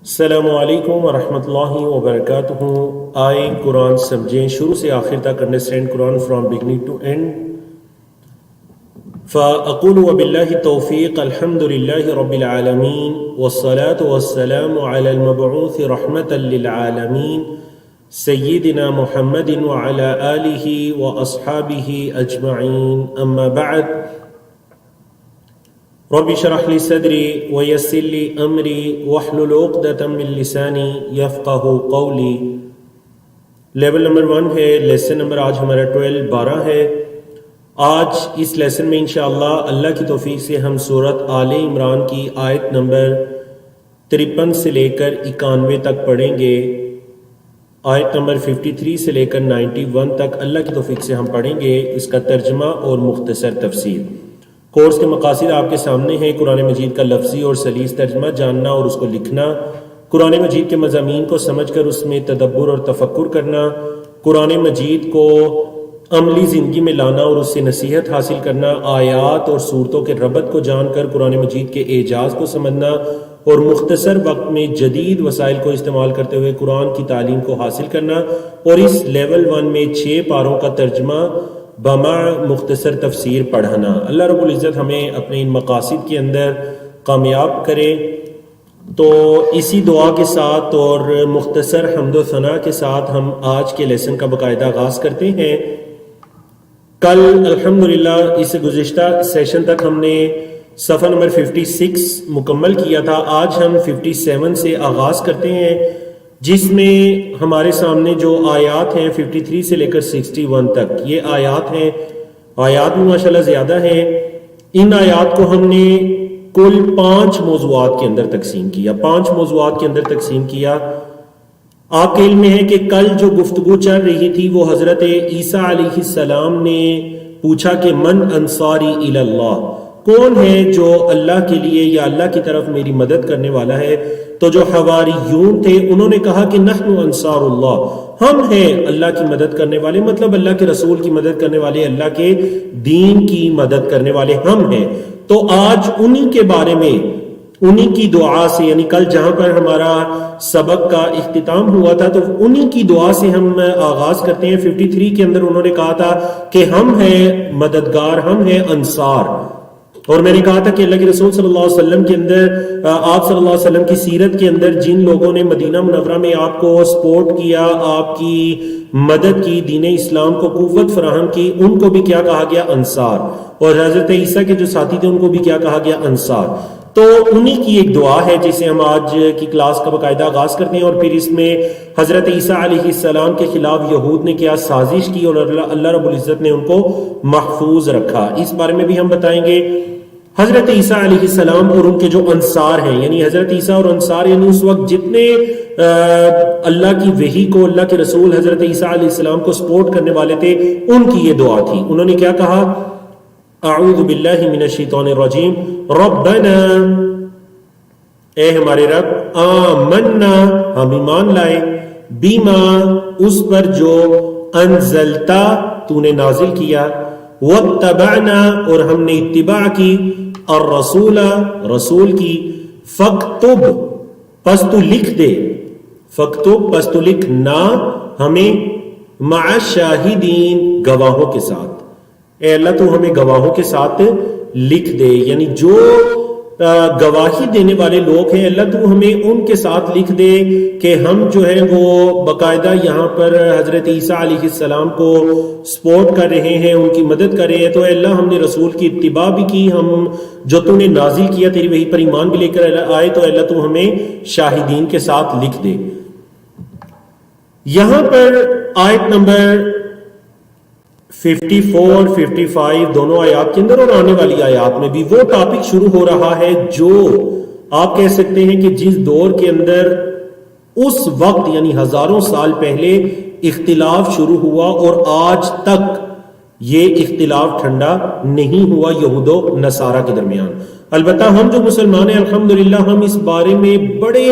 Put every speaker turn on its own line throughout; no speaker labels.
السلام علیکم ورحمۃ اللہ وبرکاتہ۔ آئے قرآن سمجھیں شروع سے آخر تک، understand Quran from beginning to end. فأقول وباللہ التوفیق، الحمد للہ رب العالمین، والصلاة والسلام علی المبعوث رحمۃ للعالمین سیدنا محمد وعلی آلہ واصحابہ اجمعین، اما بعد۔ رب اشرح لی صدری ویسر لی امری واحلل عقدۃ من لسانی یفقہوا قولی۔ لیول نمبر 1 ہے، لیسن نمبر آج ہمارا 12 ہے۔ آج اس لیسن میں انشاءاللہ اللہ کی توفیق سے ہم سورۃ آل عمران کی آیت نمبر 53 سے لے کر 91 تک پڑھیں گے۔ آیت نمبر 53 سے لے کر 91 تک اللہ کی توفیق سے ہم پڑھیں گے، اس کا ترجمہ اور مختصر تفسیر۔ کورس کے مقاصد آپ کے سامنے ہیں: قرآن مجید کا لفظی اور سلیس ترجمہ جاننا اور اس کو لکھنا، قرآن مجید کے مضامین کو سمجھ کر اس میں تدبر اور تفکر کرنا، قرآن مجید کو عملی زندگی میں لانا اور اس سے نصیحت حاصل کرنا، آیات اور صورتوں کے ربط کو جان کر قرآن مجید کے اعجاز کو سمجھنا، اور مختصر وقت میں جدید وسائل کو استعمال کرتے ہوئے قرآن کی تعلیم کو حاصل کرنا، اور اس لیول 1 میں 6 پاروں کا ترجمہ بما مختصر تفسیر پڑھانا۔ اللہ رب العزت ہمیں اپنے ان مقاصد کے اندر کامیاب کرے۔ تو اسی دعا کے ساتھ اور مختصر حمد و ثنا کے ساتھ ہم آج کے لیسن کا باقاعدہ آغاز کرتے ہیں۔ کل الحمدللہ اس گزشتہ سیشن تک ہم نے صفحہ نمبر 56 مکمل کیا تھا۔ آج ہم 57 سے آغاز کرتے ہیں، جس میں ہمارے سامنے جو آیات ہیں 53 سے لے کر 61 تک، یہ آیات ہیں، آیات بھی ماشاءاللہ زیادہ ہیں۔ ان آیات کو ہم نے کل 5 موضوعات کے اندر تقسیم کیا، 5 موضوعات کے اندر تقسیم کیا۔ آپ کے علم میں ہے کہ کل جو گفتگو چل رہی تھی وہ حضرت عیسیٰ علیہ السلام نے پوچھا کہ من انصاری الی اللہ، کون ہے جو اللہ کے لیے یا اللہ کی طرف میری مدد کرنے والا ہے؟ تو جو حواریون تھے انہوں نے کہا کہ نحن انصار اللہ، ہم ہیں اللہ کی مدد کرنے والے، مطلب اللہ کے رسول کی مدد کرنے والے، اللہ کے دین کی مدد کرنے والے ہم ہیں۔ تو آج انہی کے بارے میں، انہی کی دعا سے، یعنی کل جہاں پر ہمارا سبق کا اختتام ہوا تھا تو انہی کی دعا سے ہم آغاز کرتے ہیں۔ 53 کے اندر انہوں نے کہا تھا کہ ہم ہیں مددگار، ہم ہیں انصار۔ اور میں نے کہا تھا کہ اللہ کے رسول صلی اللہ علیہ وسلم کے اندر، آپ صلی اللہ علیہ وسلم کی سیرت کے اندر جن لوگوں نے مدینہ منورہ میں آپ کو سپورٹ کیا، آپ کی مدد کی، دین اسلام کو قوت فراہم کی، ان کو بھی کیا کہا گیا؟ انصار۔ اور حضرت عیسیٰ کے جو ساتھی تھے ان کو بھی کیا کہا گیا؟ انصار۔ تو انہی کی ایک دعا ہے جسے ہم آج کی کلاس کا باقاعدہ آغاز کرتے ہیں، اور پھر اس میں حضرت عیسیٰ علیہ السلام کے خلاف یہود نے کیا سازش کی اور اللہ رب العزت نے ان کو محفوظ رکھا، اس بارے میں بھی ہم بتائیں گے۔ حضرت عیسیٰ علیہ السلام اور ان کے جو انصار ہیں، یعنی حضرت عیسیٰ اور انصار، یعنی اس وقت جتنے اللہ کی وحی کو، اللہ کے رسول حضرت عیسیٰ علیہ السلام کو سپورٹ کرنے والے تھے، ان کی یہ دعا تھی۔ انہوں نے کیا کہا؟ اعوذ باللہ من الشیطان الرجیم، ربنا، اے ہمارے رب، آمنا، ہم ایمان لائے، بیما، اس پر جو انزلتا، تو نے نازل کیا، واتبعنا، اور ہم نے اتباع کی، الرسول، رسول کی، فاکتب، پس تو لکھ دے، فاکتب، پس تو لکھنا ہمیں، مع الشاہدین، گواہوں کے ساتھ۔ اے اللہ تو ہمیں گواہوں کے ساتھ لکھ دے، یعنی جو گواہی دینے والے لوگ ہیں اللہ تو ہمیں ان کے ساتھ لکھ دے کہ ہم جو ہے وہ باقاعدہ یہاں پر حضرت عیسیٰ علیہ السلام کو سپورٹ کر رہے ہیں، ان کی مدد کر رہے ہیں۔ تو اے اللہ ہم نے رسول کی اتباع بھی کی، ہم جو تو نے نازل کیا تیری وحی پر ایمان بھی لے کر آئے، تو اے اللہ تو ہمیں شاہدین کے ساتھ لکھ دے۔ یہاں پر آیت نمبر 54 55 دونوں آیات کے اندر اور آنے والی آیات میں بھی وہ ٹاپک شروع ہو رہا ہے جو آپ کہہ سکتے ہیں کہ جس دور کے اندر اس وقت یعنی ہزاروں سال پہلے اختلاف شروع ہوا اور آج تک یہ اختلاف ٹھنڈا نہیں ہوا یہود و نصارہ کے درمیان۔ البتہ ہم جو مسلمان ہیں الحمدللہ ہم اس بارے میں بڑے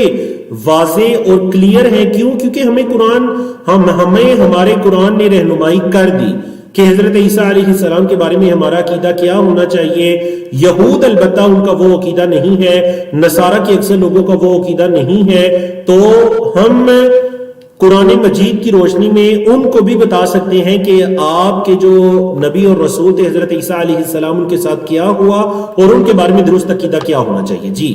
واضح اور کلیئر ہیں۔ کیوں؟ کیونکہ ہمیں ہمارے قرآن نے رہنمائی کر دی۔ کہ حضرت عیسیٰ علیہ السلام کے بارے میں ہمارا عقیدہ کیا ہونا چاہیے. یہود البتہ ان کا وہ عقیدہ نہیں ہے، نصارہ کے اکثر لوگوں کا وہ عقیدہ نہیں ہے. تو ہم قرآن مجید کی روشنی میں ان کو بھی بتا سکتے ہیں کہ آپ کے جو نبی اور رسول تھے حضرت عیسیٰ علیہ السلام، ان کے ساتھ کیا ہوا اور ان کے بارے میں درست عقیدہ کیا ہونا چاہیے. جی،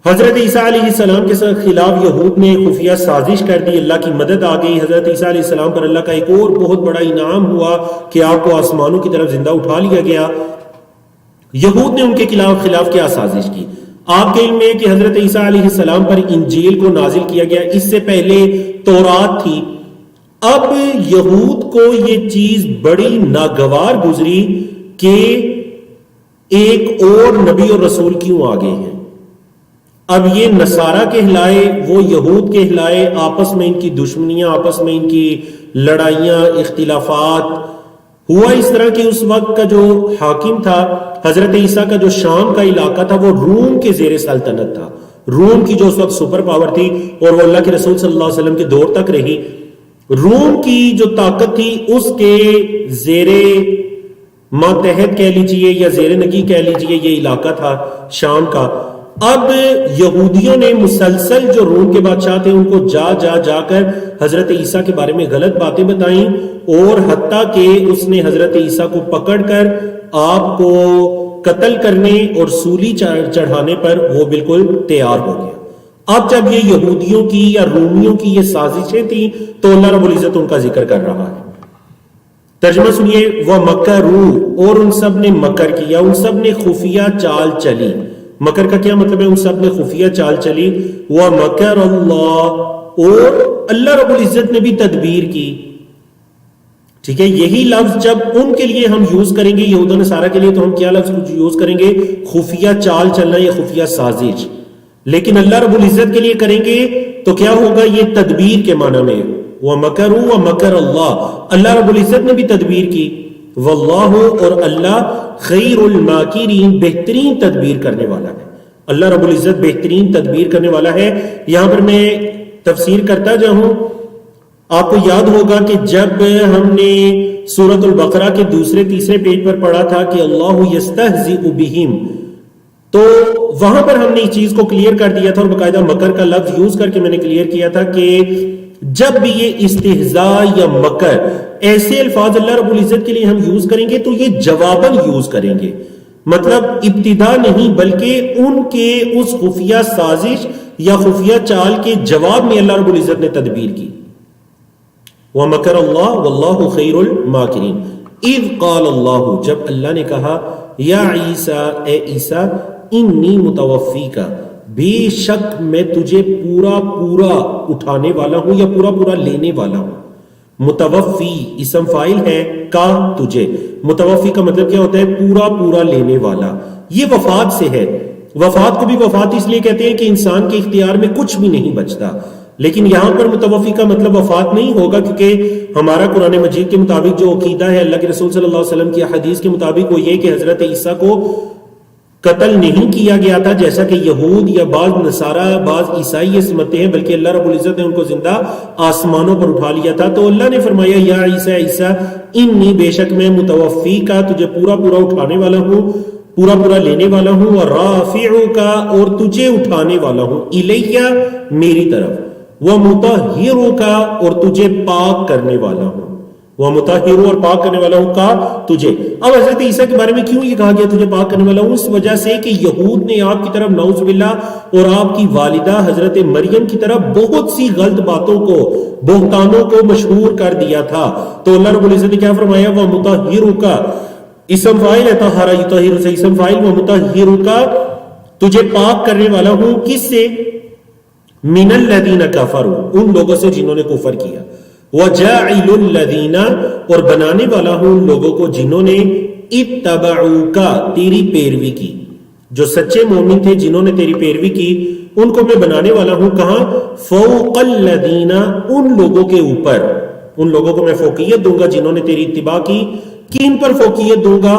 حضرت عیسیٰ علیہ السلام کے خلاف یہود نے خفیہ سازش کر دی، اللہ کی مدد آ گئی. حضرت عیسیٰ علیہ السلام پر اللہ کا ایک اور بہت بڑا انعام ہوا کہ آپ کو آسمانوں کی طرف زندہ اٹھا لیا گیا. یہود نے ان کے خلاف کیا سازش کی؟ آپ کے علم میں کہ حضرت عیسیٰ علیہ السلام پر انجیل کو نازل کیا گیا، اس سے پہلے تورات تھی. اب یہود کو یہ چیز بڑی ناگوار گزری کہ ایک اور نبی اور رسول کیوں آگے ہیں. اب یہ نصارہ کہلائے، وہ یہود کہلائے، آپس میں ان کی دشمنیاں، آپس میں ان کی لڑائیاں، اختلافات. ہوا اس طرح کہ اس وقت کا جو حاکم تھا حضرت عیسیٰ کا، جو شام کا علاقہ تھا، وہ روم کے زیر سلطنت تھا. روم کی جو اس وقت سپر پاور تھی، اور وہ اللہ کے رسول صلی اللہ علیہ وسلم کے دور تک رہی. روم کی جو طاقت تھی اس کے زیر ماتحت کہہ لیجئے یا زیر نگی کہہ لیجئے یہ علاقہ تھا شام کا. اب یہودیوں نے مسلسل جو روم کے بادشاہ تھے ان کو جا کر حضرت عیسیٰ کے بارے میں غلط باتیں بتائیں، اور حتیٰ کہ اس نے حضرت عیسیٰ کو پکڑ کر آپ کو قتل کرنے اور سولی چڑھانے پر وہ بالکل تیار ہو گیا. اب جب یہ یہودیوں کی یا رومیوں کی یہ سازشیں تھیں تو اللہ رب العزت ان کا ذکر کر رہا ہے. ترجمہ سنیے، وَمَكَرُوا، اور ان سب نے مکر کیا، ان سب نے خفیہ چال چلی. مکر کا کیا مطلب ہے؟ ان سب نے خفیہ چال چلی. وَمَكَرَ اللَّهُ، اور اللہ رب العزت نے بھی تدبیر کی. ٹھیک ہے، یہی لفظ جب ان کے لیے ہم یوز کریں گے، یہود و نصارہ کے لیے، تو ہم کیا لفظ یوز کریں گے؟ خفیہ چال چلنا یا خفیہ سازش. لیکن اللہ رب العزت کے لیے کریں گے تو کیا ہوگا؟ یہ تدبیر کے معنی میں. وَمَكَرُوا وَمَكَرَ اللَّهُ، اللہ رب العزت نے بھی تدبیر کی. واللہ، اور اللہ خیر الماکرین، بہترین تدبیر کرنے والا ہے. اللہ رب العزت بہترین تدبیر کرنے والا ہے. یہاں پر میں تفسیر کرتا جاؤں، آپ کو یاد ہوگا کہ جب ہم نے سورۃ البقرہ کے دوسرے تیسرے پیج پر پڑھا تھا کہ اللہ یستہزئ بہم، تو وہاں پر ہم نے اس چیز کو کلیئر کر دیا تھا اور باقاعدہ مکر کا لفظ یوز کر کے میں نے کلیئر کیا تھا کہ جب بھی یہ استہزاء یا مکر ایسے الفاظ اللہ رب العزت کے لیے ہم یوز کریں گے تو یہ جواباً یوز کریں گے. مطلب ابتدا نہیں، بلکہ ان کے اس خفیہ سازش یا خفیہ چال کے جواب میں اللہ رب العزت نے تدبیر کی. وَمَكَرَ اللَّهُ وَاللَّهُ خَيْرُ الْمَاكِرِينَ اِذْ قَالَ اللَّهُ، جب اللہ نے کہا، یا عیسیٰ، اے عیسیٰ، انی متوفیکا، بے شک میں تجھے پورا اٹھانے والا ہوں یا پورا لینے والا ہوں. متوفی اسم فاعل ہے کا تجھے. متوفی کا مطلب کیا ہوتا ہے؟ پورا لینے والا. یہ وفات سے ہے. وفات کو بھی وفات اس لیے کہتے ہیں کہ انسان کے اختیار میں کچھ بھی نہیں بچتا. لیکن یہاں پر متوفی کا مطلب وفات نہیں ہوگا، کیونکہ ہمارا قرآن مجید کے مطابق جو عقیدہ ہے، اللہ کے رسول صلی اللہ علیہ وسلم کی حدیث کے مطابق، وہ یہ کہ حضرت عیسیٰ کو قتل نہیں کیا گیا تھا جیسا کہ یہود یا بعض نصارہ، بعض عیسائی یہ سمجھتے ہیں، بلکہ اللہ رب العزت نے ان کو زندہ آسمانوں پر اٹھا لیا تھا. تو اللہ نے فرمایا، یا عیسیٰ، عیسیٰ، انی، بے شک میں متوفی کا، تجھے پورا اٹھانے والا ہوں، پورا لینے والا ہوں، اور رافعو کا، اور تجھے اٹھانے والا ہوں، الیہ، میری طرف، ومطہرو کا، اور تجھے پاک کرنے والا ہوں. وہ مطہر، اور پاک کرنے والا ہوں کا تجھے. اب حضرت عیسیٰ کے بارے میں کیوں یہ کہا گیا تجھے پاک کرنے والا ہوں؟ اس وجہ سے کہ یہود نے آپ کی طرف نعوذ باللہ اور آپ کی والدہ حضرت مریم کی طرف بہت سی غلط باتوں کو، بہتانوں کو مشہور کر دیا تھا. تو اللہ رب العزت نے کیا فرمایا؟ وہ مطہر کا، اسم فاعل ہے، طہر یطہر سے اسم فاعل، وہ مطہر کا، تجھے پاک کرنے والا ہوں. کس سے؟ من الذین کفروا، ان لوگوں سے جنہوں نے کفر کیا. وَجَاعِلُ الَّذِينَ، اور بنانے والا ہوں ان لوگوں کو جنہوں نے اتبعوک، تیری پیروی کی. جو سچے مومن تھے جنہوں نے تیری پیروی کی، ان کو میں بنانے والا ہوں. کہاں؟ فوق الذین، ان لوگوں کے اوپر، ان لوگوں کو میں فوقیت دوں گا جنہوں نے تیری اتباع کی. کن پر فوقیت دوں گا؟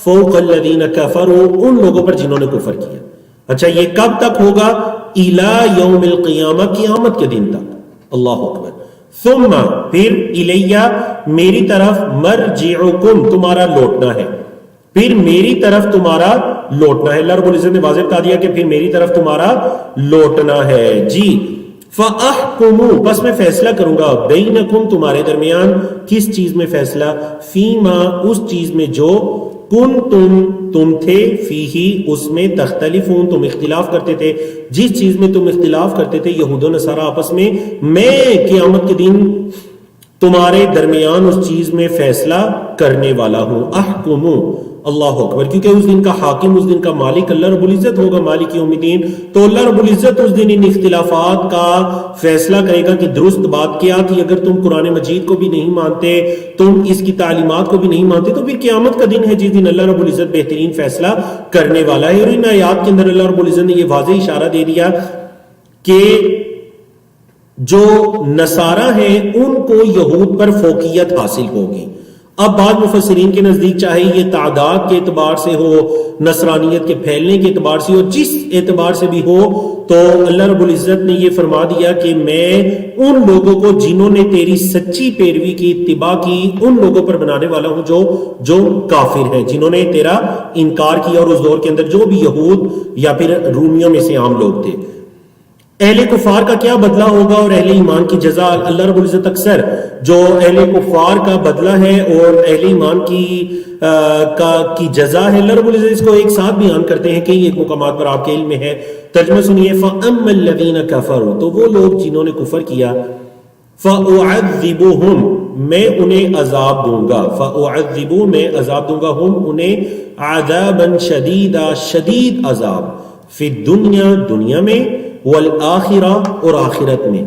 فوق الذین کفروا، ان لوگوں پر جنہوں نے کفر کیا. اچھا، یہ کب تک ہوگا؟ الی یوم القیامہ، قیامت کے دن تک. اللہ اکبر. ثم پھر الیہ میری طرف مرجعکم تمہارا لوٹنا ہے، پھر میری طرف تمہارا لوٹنا ہے. اللہ رب العزت نے واضح بتا دیا کہ پھر میری طرف تمہارا لوٹنا ہے. جی فَأَحْكُمُ پس میں فیصلہ کروں گا بینکم تمہارے درمیان. کس چیز میں فیصلہ؟ فیما اس چیز میں جو تم تھے فیہی اس میں تختلفون تم اختلاف کرتے تھے. جس چیز میں تم اختلاف کرتے تھے یہود و نصارہ آپس میں قیامت کے دن تمہارے درمیان اس چیز میں فیصلہ کرنے والا ہوں. احکم اللہ اکبر، کیونکہ اس دن کا حاکم، اس دن کا مالک اللہ رب العزت ہوگا، مالک یوم الدین. تو اللہ رب العزت اس دن ان اختلافات کا فیصلہ کرے گا کہ درست بات کیا تھی. اگر تم قرآن مجید کو بھی نہیں مانتے، تم اس کی تعلیمات کو بھی نہیں مانتے، تو پھر قیامت کا دن ہے جس دن اللہ رب العزت بہترین فیصلہ کرنے والا ہے. اور ان آیات کے اندر اللہ رب العزت نے یہ واضح اشارہ دے دیا کہ جو نصارہ ہیں ان کو یہود پر فوقیت حاصل ہوگی. اب بعض مفسرین کے نزدیک چاہے یہ تعداد کے اعتبار سے ہو، نصرانیت کے پھیلنے کے اعتبار سے ہو، جس اعتبار سے بھی ہو، تو اللہ رب العزت نے یہ فرما دیا کہ میں ان لوگوں کو جنہوں نے تیری سچی پیروی کی، اتباع کی، ان لوگوں پر بنانے والا ہوں جو کافر ہیں، جنہوں نے تیرا انکار کیا. اور اس دور کے اندر جو بھی یہود یا پھر رومیوں میں سے عام لوگ تھے. اہل کفار کا کیا بدلہ ہوگا اور اہل ایمان کی جزا؟ اللہ رب العزت اکثر جو اہل کفار کا بدلہ ہے اور اہل ایمان کی جزا ہے، اللہ رب العزت اس کو ایک ساتھ بیان کرتے ہیں کئی ایک مقامات پر. آپ کے علم میں ہے، ترجمہ سنیے. فَأَمَّا الَّذِينَ كَفَرُوا تو وہ لوگ جنہوں نے کفر کیا، فَأُعَذِّبُهُمْ میں انہیں عذاب دوں گا، فَأُعَذِّبُهُمْ میں عذاب دوں گا، ہم انہیں عذابًا شدیدا شدید عذاب، فی الدنیا دنیا میں، والآخرہ اور آخرت میں،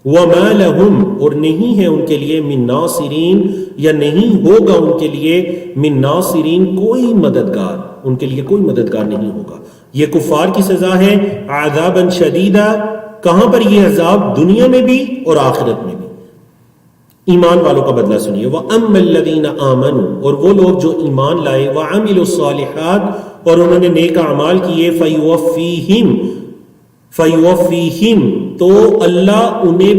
وما لہم اور نہیں ہے ان کے لیے، من ناصرین یا نہیں ہوگا ان کے لیے، من ناصرین کوئی مددگار، ان کے لیے کوئی مددگار نہیں ہوگا. یہ کفار کی سزا ہے، عذابا شدیدا. کہاں پر یہ عذاب؟ دنیا میں بھی اور آخرت میں بھی. ایمان والوں کا بدلہ سنیے. وَأَمَّا الَّذِينَ آمَنُوا اور وہ لوگ جو ایمان لائے، وَعَمِلُوا الصَّالِحَاتِ اور انہوں نے نیک اعمال کیے، فَيُوَفِّيهِمْ تو اللہ انہیں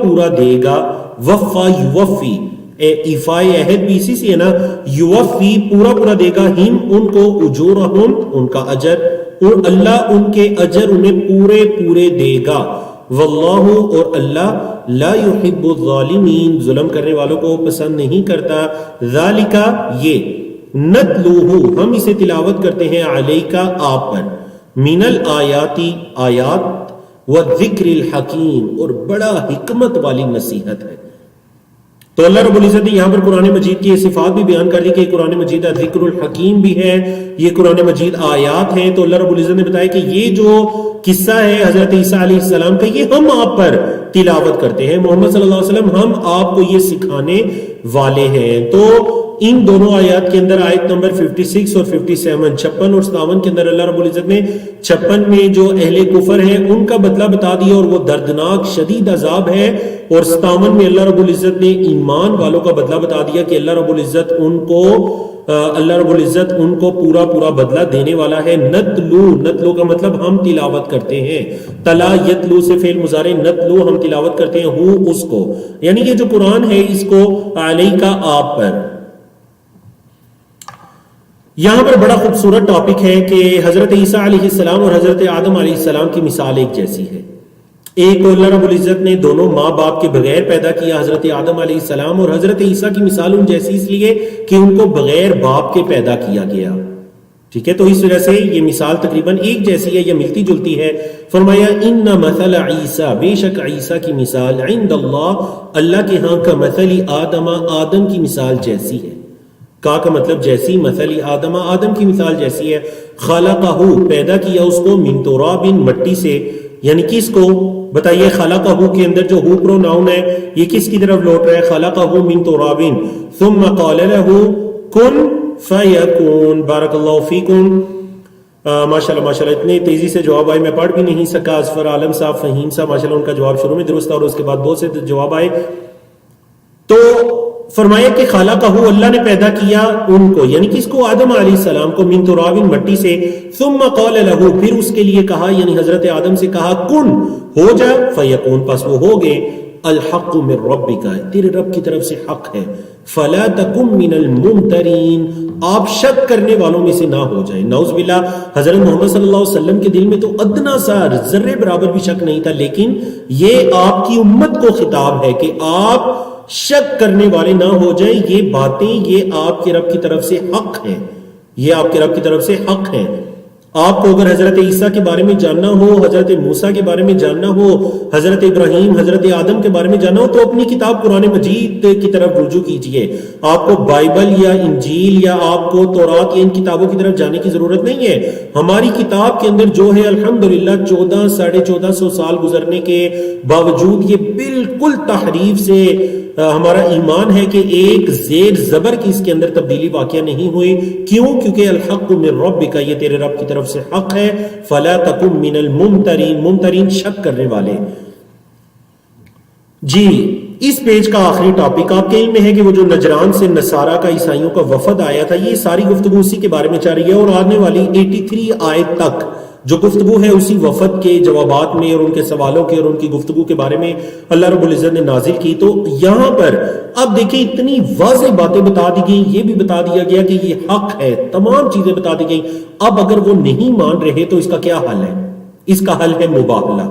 پورا دے گا. وفا یوفی ایفائے عہد بھی اسی سے ہے نا، یوفی پورا دے گا، ہم ان کو، اجورہم ان کا اجر، اور اللہ ان کے اجر انہیں پورے دے گا. واللہ اور اللہ لا یحب الظالمین ظلم کرنے والوں کو پسند نہیں کرتا. ذالک یہ، نتلوہ ہم اسے تلاوت کرتے ہیں، علیکا آپ پر، من الآیاتی آیات، والذکر الحکیم اور بڑا حکمت والی نصیحت ہے. تو اللہ رب العزت نے یہاں پر قرآن مجید کی صفات بھی بیان کر دی کہ قرآن مجید ذکر الحکیم بھی ہے، یہ قرآن مجید آیات ہیں. تو اللہ رب العزت نے بتایا کہ یہ جو قصہ ہے حضرت عیسیٰ علیہ السلام کا، یہ ہم آپ پر تلاوت کرتے ہیں، محمد صلی اللہ علیہ وسلم ہم آپ کو یہ سکھانے والے ہیں. تو ان دونوں آیات کے اندر آیت نمبر 56 اور 57، 56 اور 57 کے اندر اللہ رب العزت نے 56 میں جو اہل کفر ہیں ان کا بدلہ بتا دیا اور وہ دردناک شدید عذاب ہے، اور 57 میں اللہ رب العزت نے ایمان والوں کا بدلہ بتا دیا کہ اللہ رب العزت ان کو پورا بدلہ دینے والا ہے. نتلو کا مطلب ہم تلاوت کرتے ہیں، تلا یتلو سے فعل مضارع، نتلو ہم تلاوت کرتے ہیں، ہو اس کو، یعنی یہ جو قرآن ہے اس کو، علیکا آپ پر. یہاں پر بڑا خوبصورت ٹاپک ہے کہ حضرت عیسیٰ علیہ السلام اور حضرت آدم علیہ السلام کی مثال ایک جیسی ہے. ایک کو اللہ رب العزت نے دونوں ماں باپ کے بغیر پیدا کیا، حضرت آدم علیہ السلام، اور حضرت عیسیٰ کی مثال ان جیسی اس لیے کہ ان کو بغیر باپ کے پیدا کیا گیا. ٹھیک ہے، تو اس وجہ سے یہ مثال تقریباً ایک جیسی ہے یا ملتی جلتی ہے. فرمایا ان مثل عیسیٰ بے شک عیسیٰ کی مثال، عند اللہ کے ہاں، کا مثل آدم کی مثال جیسی ہے. کا مطلب جیسی، مثلی آدم کی مثال جیسی ہے. خلقہ پیدا کیا اس کو، من تراب مٹی سے، یعنی کس کو بتائیے؟ خلقہ کے اندر جو ہو پروناؤن ہے یہ کس کی طرف لوٹ رہا ہے؟ خلقہ من تراب ثم قال له کن فیکون. بارک اللہ فیکم. ماشاءاللہ اتنے تیزی سے جواب آئے میں پڑھ بھی نہیں سکا. اظفر عالم صاحب، فہیم صاحب، ماشاءاللہ ان کا جواب شروع میں درست تھا اور اس کے بعد بہت سے جواب آئے. تو فرمایا کہ خالقہ اللہ نے پیدا کیا ان کو، یعنی کس کو؟ آدم علیہ السلام کو، من تراب مٹی سے، ثم قال له پھر اس کے لیے کہا، یعنی حضرت آدم سے کہا، کن ہو جا، فیکون پس وہ ہو گئے. الحق من ربک، تیرے رب کی طرف سے حق ہے، فلا تکن من الممترین، آپ شک کرنے والوں میں سے نہ ہو جائیں۔ نعوذ باللہ، حضرت محمد صلی اللہ علیہ وسلم کے دل میں تو ادنا سا ذرے برابر بھی شک نہیں تھا، لیکن یہ آپ کی امت کو خطاب ہے کہ آپ شک کرنے والے نہ ہو جائیں، یہ باتیں یہ آپ کے رب کی طرف سے حق ہیں، یہ آپ کے رب کی طرف سے حق ہیں۔ آپ کو اگر حضرت عیسیٰ کے بارے میں جاننا ہو، حضرت موسیٰ کے بارے میں جاننا ہو، حضرت ابراہیم، حضرت آدم کے بارے میں جاننا ہو، تو اپنی کتاب قرآن مجید کی طرف رجوع کیجئے۔ آپ کو بائبل یا انجیل یا آپ کو تورات یا ان کتابوں کی طرف جانے کی ضرورت نہیں ہے۔ ہماری کتاب کے اندر جو ہے الحمدللہ 1400 سال گزرنے کے باوجود یہ بالکل تحریف سے ہمارا ایمان ہے کہ ایک زیر زبر کی اس کے اندر تبدیلی واقعہ نہیں ہوئی۔ کیوں؟ کیونکہ الحق من ربک، یہ تیرے رب کی طرف سے حق ہے، فلا تکن من الممترین، ممترین شک کرنے والے۔ جی اس پیج کا آخری ٹاپک، آپ کے علم میں ہے کہ وہ جو نجران سے نصارہ کا عیسائیوں کا وفد آیا تھا، یہ ساری گفتگو اسی کے بارے میں چل رہی ہے، اور آنے والی 83 آیت تک جو گفتگو ہے اسی وفد کے جوابات میں اور ان کے سوالوں کے اور ان کی گفتگو کے بارے میں اللہ رب العزت نے نازل کی۔ تو یہاں پر اب دیکھیں اتنی واضح باتیں بتا دی گئیں، یہ بھی بتا دیا گیا کہ یہ حق ہے، تمام چیزیں بتا دی گئیں۔ اب اگر وہ نہیں مان رہے تو اس کا کیا حل ہے؟ اس کا حل ہے مباہلہ۔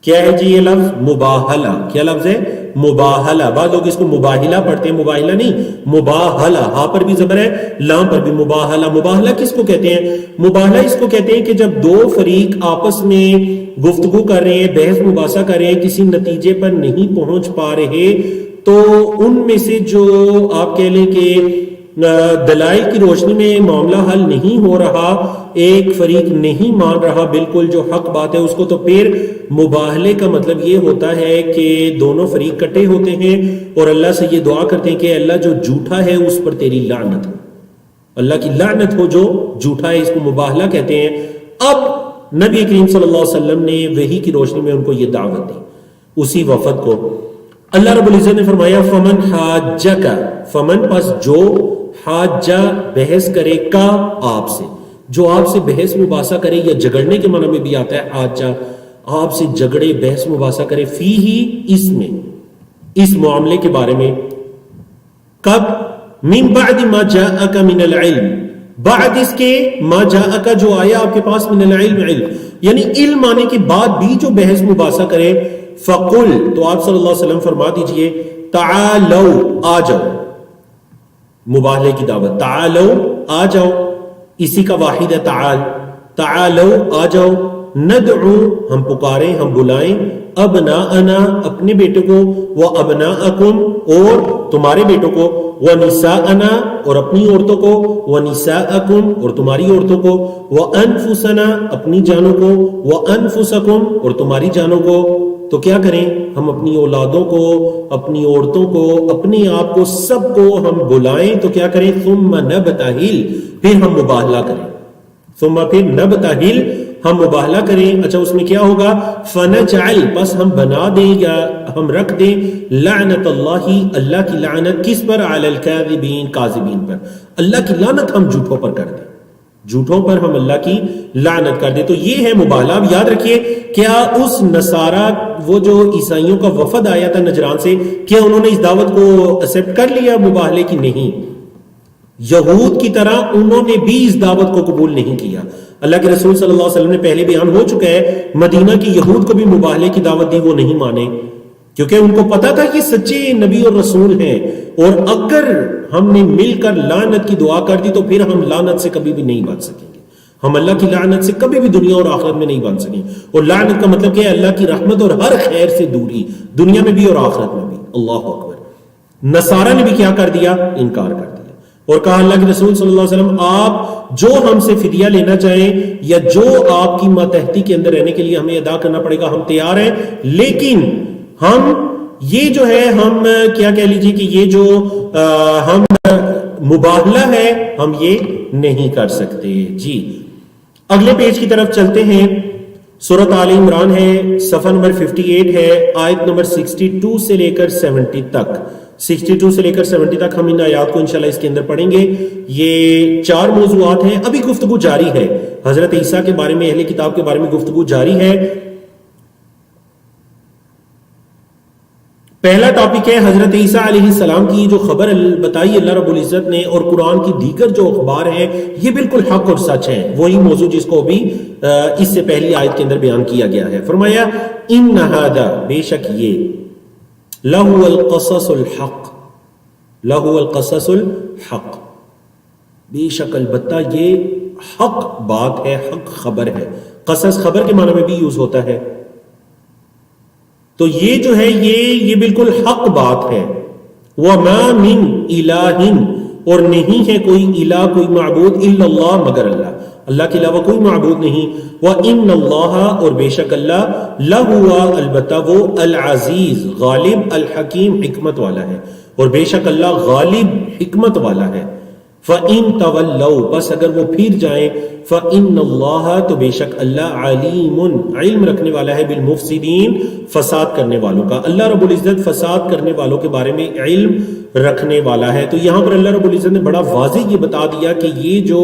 کیا ہے جی یہ لفظ؟ مباہلہ۔ کیا لفظ ہے؟ مباہلہ۔ بعض لوگ اس کو مباہلہ پڑھتے ہیں، مباہلہ نہیں، مباہلہ، ہاں پر بھی زبر ہے، لام پر بھی مباہلہ۔ مباہلہ کس کو کہتے ہیں؟ مباہلہ اس کو کہتے ہیں کہ جب دو فریق آپس میں گفتگو کر رہے ہیں، بحث مباحثہ کر رہے ہیں، کسی نتیجے پر نہیں پہنچ پا رہے، تو ان میں سے جو آپ کہہ لیں کہ دلائل کی روشنی میں معاملہ حل نہیں ہو رہا، ایک فریق نہیں مان رہا بالکل جو حق بات ہے اس کو، تو پھر مباہلے کا مطلب یہ ہوتا ہے کہ دونوں فریق کٹے ہوتے ہیں اور اللہ سے یہ دعا کرتے ہیں کہ اللہ جو جھوٹا ہے اس پر تیری لعنت ہو، اللہ کی لعنت ہو جو جھوٹا ہے، اس کو مباہلہ کہتے ہیں۔ اب نبی کریم صلی اللہ علیہ وسلم نے وحی کی روشنی میں ان کو یہ دعوت دی، اسی وفد کو۔ اللہ رب العزت نے فرمایا فمن حاجک، فمن پس جو حاجہ بحث کرے کا آپ سے، جو آپ سے بحث مباحثہ کرے، یا جھگڑنے کے معنی میں بھی آتا ہے حاجہ، آپ سے جھگڑے بحث مباحثہ کرے، فی ہی اس میں، اس معاملے کے بارے میں، کب؟ من بعد ما جاءک من العلم، بعد اس کے ما جاءک جو آیا آپ کے پاس من العلم، علم یعنی علم آنے کے بعد بھی جو بحث مباحثہ کرے، فقل تو آپ صلی اللہ علیہ وسلم فرما دیجئے تعالو آ جاؤ، مباہلے کی دعوت، تعالو آ جاؤ، اسی کا واحد ہے تعال، تعالو آ جاؤ، ندعو ہم پکاریں ہم بلائیں، ابناءنا اپنے بیٹوں کو، وابناءکم اور تمہارے بیٹوں کو، ونساءنا اور اپنی عورتوں کو، ونساءکم اور تمہاری عورتوں کو، وانفسنا اپنی جانوں کو، وانفسکم اور تمہاری جانوں کو۔ تو کیا کریں؟ ہم اپنی اولادوں کو، اپنی عورتوں کو، اپنے آپ کو، سب کو ہم بلائیں، تو کیا کریں؟ ثم نبتہل، پھر ہم مباہلہ کریں، ثم پھر نبتہل ہم مباہلہ کریں۔ اچھا اس میں کیا ہوگا؟ فنجعل بس ہم بنا دیں یا ہم رکھ دیں، لعنت اللہ اللہ کی لعنت، کس پر؟ علی الکاذبین، کاذبین پر، اللہ کی لعنت ہم جھوٹوں پر کر دیں، جھوٹوں پر ہم اللہ کی لعنت کر دیں۔ تو یہ ہے مباہلہ۔ اب یاد رکھیے، کیا اس نصارہ وہ جو عیسائیوں کا وفد آیا تھا نجران سے، کیا انہوں نے اس دعوت کو ایکسپٹ کر لیا مباہلے کی؟ نہیں، یہود کی طرح انہوں نے بھی اس دعوت کو قبول نہیں کیا۔ اللہ کے رسول صلی اللہ علیہ وسلم نے پہلے بیان ہو چکا ہے، مدینہ کی یہود کو بھی مباہلے کی دعوت دی، وہ نہیں مانے، کیونکہ ان کو پتا تھا کہ سچے نبی اور رسول ہیں، اور اگر ہم نے مل کر لعنت کی دعا کر دی تو پھر ہم لعنت سے کبھی بھی نہیں بچ سکیں گے، ہم اللہ کی لعنت سے کبھی بھی دنیا اور آخرت میں نہیں بن سکیں۔ اور لعنت کا مطلب کیا ہے؟ اللہ کی رحمت اور ہر خیر سے دوری، دنیا میں بھی اور آخرت میں بھی۔ اللہ اکبر۔ نصارہ نے بھی کیا کر دیا؟ انکار کر دیا، اور کہا اللہ کے رسول صلی اللہ علیہ وسلم آپ جو ہم سے فدیہ لینا چاہیں یا جو آپ کی ماتحتی کے اندر رہنے کے لیے ہمیں ادا کرنا پڑے گا ہم تیار ہیں، لیکن ہم یہ جو ہے ہم کیا کہہ لیجیے کہ یہ جو ہم مباہلہ ہے ہم یہ نہیں کر سکتے۔ جی اگلے پیج کی طرف چلتے ہیں، سورۃ آل عمران ہے، صفحہ نمبر 58 ہے، آیت نمبر 62 سے لے کر 70 تک، 62 سے لے کر 70 تک ہم ان آیات کو انشاءاللہ اس کے اندر پڑھیں گے۔ یہ 4 موضوعات ہیں، ابھی گفتگو جاری ہے، حضرت عیسیٰ کے بارے میں، اہل کتاب کے بارے میں گفتگو جاری ہے۔ پہلا ٹاپک ہے حضرت عیسیٰ علیہ السلام کی جو خبر بتائی اللہ رب العزت نے اور قرآن کی دیگر جو اخبار ہیں یہ بالکل حق اور سچ ہیں. وہی موضوع جس کو بھی اس سے پہلی آیت کے اندر بیان کیا گیا ہے. فرمایا ان ھذا بے شک یہ لہو القصص الحق لہو القصص الحق بے شک البتہ یہ حق بات ہے, حق خبر ہے. قصص خبر کے معنی میں بھی یوز ہوتا ہے. تو یہ جو ہے یہ بالکل حق بات ہے. وَمَا مِنْ إِلَٰهٍ اور نہیں ہے کوئی الہ کوئی معبود الا اللہ مگر اللہ, اللہ کے علاوہ کوئی معبود نہیں. وَإِنَّ اللَّهَ اور بے شک اللہ لَهُوَ البتہ وہ العزیز غالب الحکیم حکمت والا ہے, اور بے شک اللہ غالب حکمت والا ہے. فَإِن تَوَلَّوْا پس اگر وہ پھر جائیں فَإِنَّ اللَّهَ تو بے شک اللہ علیم علم رکھنے والا ہے بالمفسدین فساد کرنے والوں کا. اللہ رب العزت فساد کرنے والوں کے بارے میں علم رکھنے والا ہے. تو یہاں پر اللہ رب العزت نے بڑا واضح یہ بتا دیا کہ یہ جو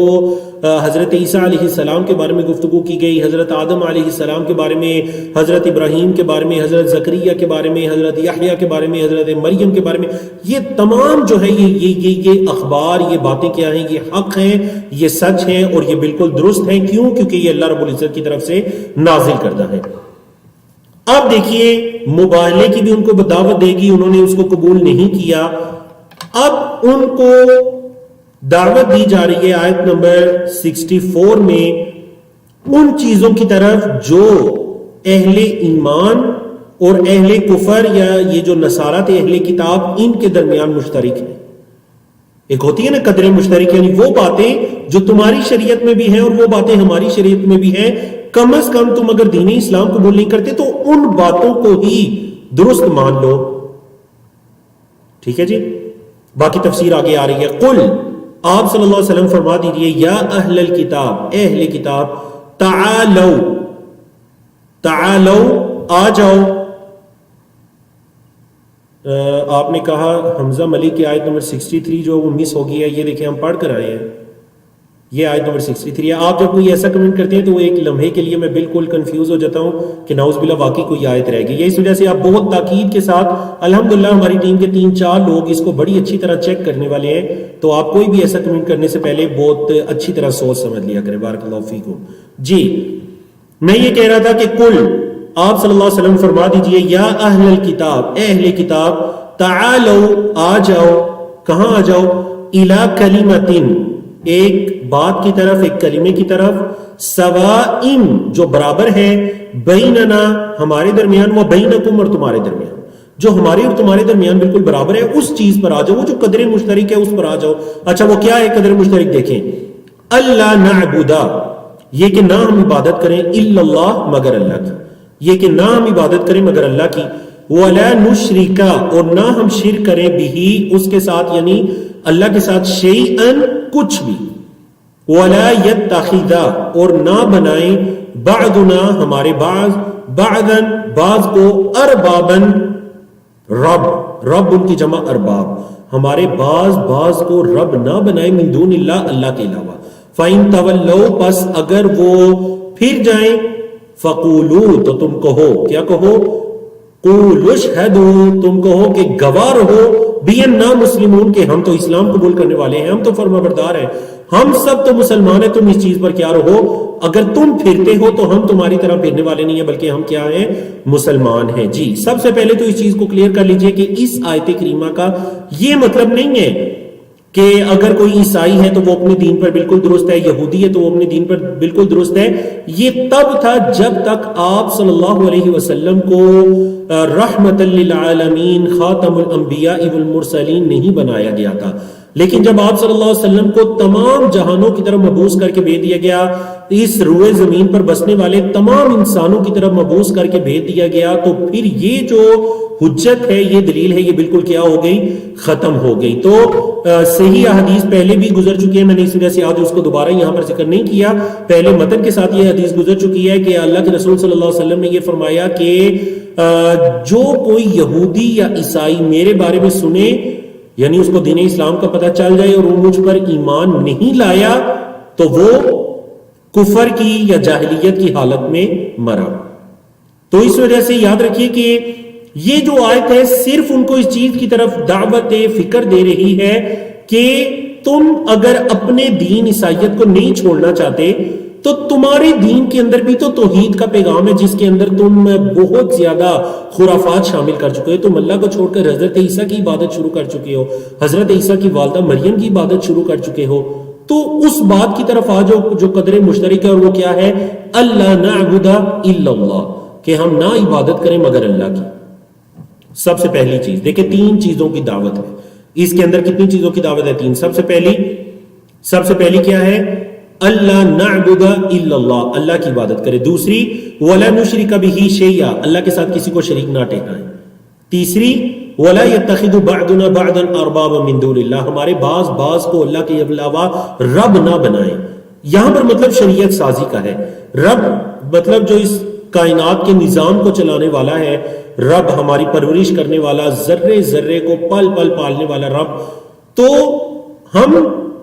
حضرت عیسیٰ علیہ السلام کے بارے میں گفتگو کی گئی, حضرت آدم علیہ السلام کے بارے میں, حضرت ابراہیم کے بارے میں, حضرت زکریا کے بارے میں, حضرت یحییٰ کے بارے میں, حضرت مریم کے بارے میں, یہ تمام جو ہے یہ اخبار یہ باتیں کیا ہیں, یہ حق ہیں, یہ سچ ہیں اور یہ بالکل درست ہیں. کیوں؟ کیونکہ یہ اللہ رب العزت کی طرف سے نازل کردہ ہے. اب دیکھیے مباہلے کی بھی ان کو دعوت دے گی, انہوں نے اس کو قبول نہیں کیا. اب ان کو دعوت دی جا رہی ہے آیت نمبر 64 میں ان چیزوں کی طرف جو اہل ایمان اور اہل کفر یا یہ جو نصارہ تھے اہل کتاب ان کے درمیان مشترک ہیں. ایک ہوتی ہے نا قدر مشترک, یعنی وہ باتیں جو تمہاری شریعت میں بھی ہیں اور وہ باتیں ہماری شریعت میں بھی ہیں, کم از کم تم اگر دین اسلام قبول نہیں کرتے تو ان باتوں کو ہی درست مان لو. ٹھیک ہے جی, باقی تفسیر آگے آ رہی ہے. قل آپ صلی اللہ علیہ وسلم فرما دیجئے یا اہل الکتاب اے اہل کتاب تعالو تعالو آ جاؤ. آپ نے کہا حمزہ ملک کی آیت نمبر 63 جو وہ مس ہو گئی ہے, یہ دیکھیں ہم پڑھ کر آئے ہیں, یہ آیت نمبر 63 ہے. آپ جب کوئی ایسا کمنٹ کرتے ہیں تو وہ ایک لمحے کے لیے میں بالکل کنفیوز ہو جاتا ہوں کہ نعوذ باللہ واقعی کوئی آیت رہ گئی ہے. اس وجہ سے آپ بہت تاکید کے ساتھ, الحمدللہ ہماری ٹیم کے 3-4 لوگ اس کو بڑی اچھی طرح چیک کرنے والے ہیں, تو آپ کوئی بھی ایسا کمنٹ کرنے سے پہلے بہت اچھی طرح سوچ سمجھ لیا کریں. بارک اللہ فیکم. جی میں یہ کہہ رہا تھا کہ کل آپ صلی اللہ علیہ وسلم فرما دیجئے یا اہل الکتاب اے اہل کتاب تعالو آ جاؤ. کہاں آ جاؤ؟ الی کلمتن ایک بات کی طرف, ایک کلمے کی طرف, سوائن جو برابر ہے, بیننا ہمارے درمیان, و بینکم اور تمہارے درمیان, جو ہمارے اور تمہارے درمیان بالکل برابر ہے, اس چیز پر آ جاؤ. وہ جو قدر مشترک ہے اس پر آ جاؤ. اچھا وہ کیا ہے قدر مشترک؟ دیکھیں اللہ نعبدا یہ کہ نہ ہم عبادت کریں, الا اللہ مگر اللہ کی, یہ کہ نہ ہم عبادت کریں مگر اللہ کی, ولا نشرکا اور نہ ہم شرک کریں بھی اس کے ساتھ, یعنی اللہ کے ساتھ, شیئن کچھ بھی, ولا یتخذا اور نہ بنائیں, بعضنا ہمارے بعض, بعضن بعض کو, اربابن رب, رب ان کی جمع ارباب, ہمارے بعض کو رب نہ بنائیں, من دون اللہ اللہ کے علاوہ. فَإِن تَوَلَّوْا پس اگر وہ پھر جائیں, فَقُولُوا تو تم کہو, کیا کہو؟ قُولُوا اشْهَدُوا تم کہو کہ گواہ رہو, بِأَنَّا مُسْلِمُونَ کہ ہم تو اسلام قبول کرنے والے ہیں, ہم تو فرما بردار ہیں, ہم سب تو مسلمان ہیں, تم اس چیز پر کیا رہو, اگر تم پھرتے ہو تو ہم تمہاری طرح پھرنے والے نہیں ہیں بلکہ ہم کیا ہیں, مسلمان ہیں. جی سب سے پہلے تو اس چیز کو کلیئر کر لیجئے کہ اس آیت کریمہ کا یہ مطلب نہیں ہے کہ اگر کوئی عیسائی ہے تو وہ اپنے دین پر بالکل درست ہے, یہودی ہے تو وہ اپنے دین پر بالکل درست ہے. یہ تب تھا جب تک آپ صلی اللہ علیہ وسلم کو رحمت للعالمین خاتم الانبیاء والمرسلین نہیں بنایا گیا تھا. لیکن جب آپ صلی اللہ علیہ وسلم کو تمام جہانوں کی طرف مبعوث کر کے بھیج دیا گیا, اس روئے زمین پر بسنے والے تمام انسانوں کی طرف مبعوث کر کے بھیج دیا گیا, تو پھر یہ جو حجت ہے, یہ دلیل ہے, یہ بالکل کیا ہو گئی, ختم ہو گئی. تو صحیح احادیث پہلے بھی گزر چکی ہے, میں نے اس وجہ سے آج اس کو دوبارہ یہاں پر ذکر نہیں کیا, پہلے متن کے ساتھ یہ حدیث گزر چکی ہے کہ اللہ کے رسول صلی اللہ علیہ وسلم نے یہ فرمایا کہ جو کوئی یہودی یا عیسائی میرے بارے میں سنے, یعنی اس کو دین اسلام کا پتہ چل جائے اور وہ مجھ پر ایمان نہیں لایا, تو وہ کفر کی یا جاہلیت کی حالت میں مرا. تو اس وجہ سے یاد رکھیے کہ یہ جو آیت ہے صرف ان کو اس چیز کی طرف دعوت فکر دے رہی ہے کہ تم اگر اپنے دین عیسائیت کو نہیں چھوڑنا چاہتے تو تمہارے دین کے اندر بھی تو توحید کا پیغام ہے جس کے اندر تم بہت زیادہ خرافات شامل کر چکے ہو. تم اللہ کو چھوڑ کر حضرت عیسیٰ کی عبادت شروع کر چکے ہو, حضرت عیسیٰ کی والدہ مریم کی عبادت شروع کر چکے ہو. تو اس بات کی طرف آ جاؤ جو قدر مشترک ہے, اور وہ کیا ہے؟ اللہ نعبد الا اللہ, کہ ہم نہ عبادت کریں مگر اللہ کی. سب سے پہلی چیز دیکھیں 3 چیزوں کی دعوت ہے اس کے اندر. کتنی چیزوں کی دعوت ہے؟ 3. سب سے پہلی کیا ہے؟ اللہ نعبد الا اللہ, اللہ کی عبادت کرے. دوسری ولا نشرک بہ شیئا, اللہ کے ساتھ کسی کو شریک نہ ٹھہرائیں. تیسری ولا يتخذ بعضنا بعضا اربابا من دون اللہ, ہمارے بعض کو اللہ کے علاوہ رب نہ بنائیں. یہاں پر مطلب شریعت سازی کا ہے. رب مطلب جو اس کائنات کے نظام کو چلانے والا ہے, رب ہماری پرورش کرنے والا, ذرے ذرے کو پل پل پالنے والا رب. تو ہم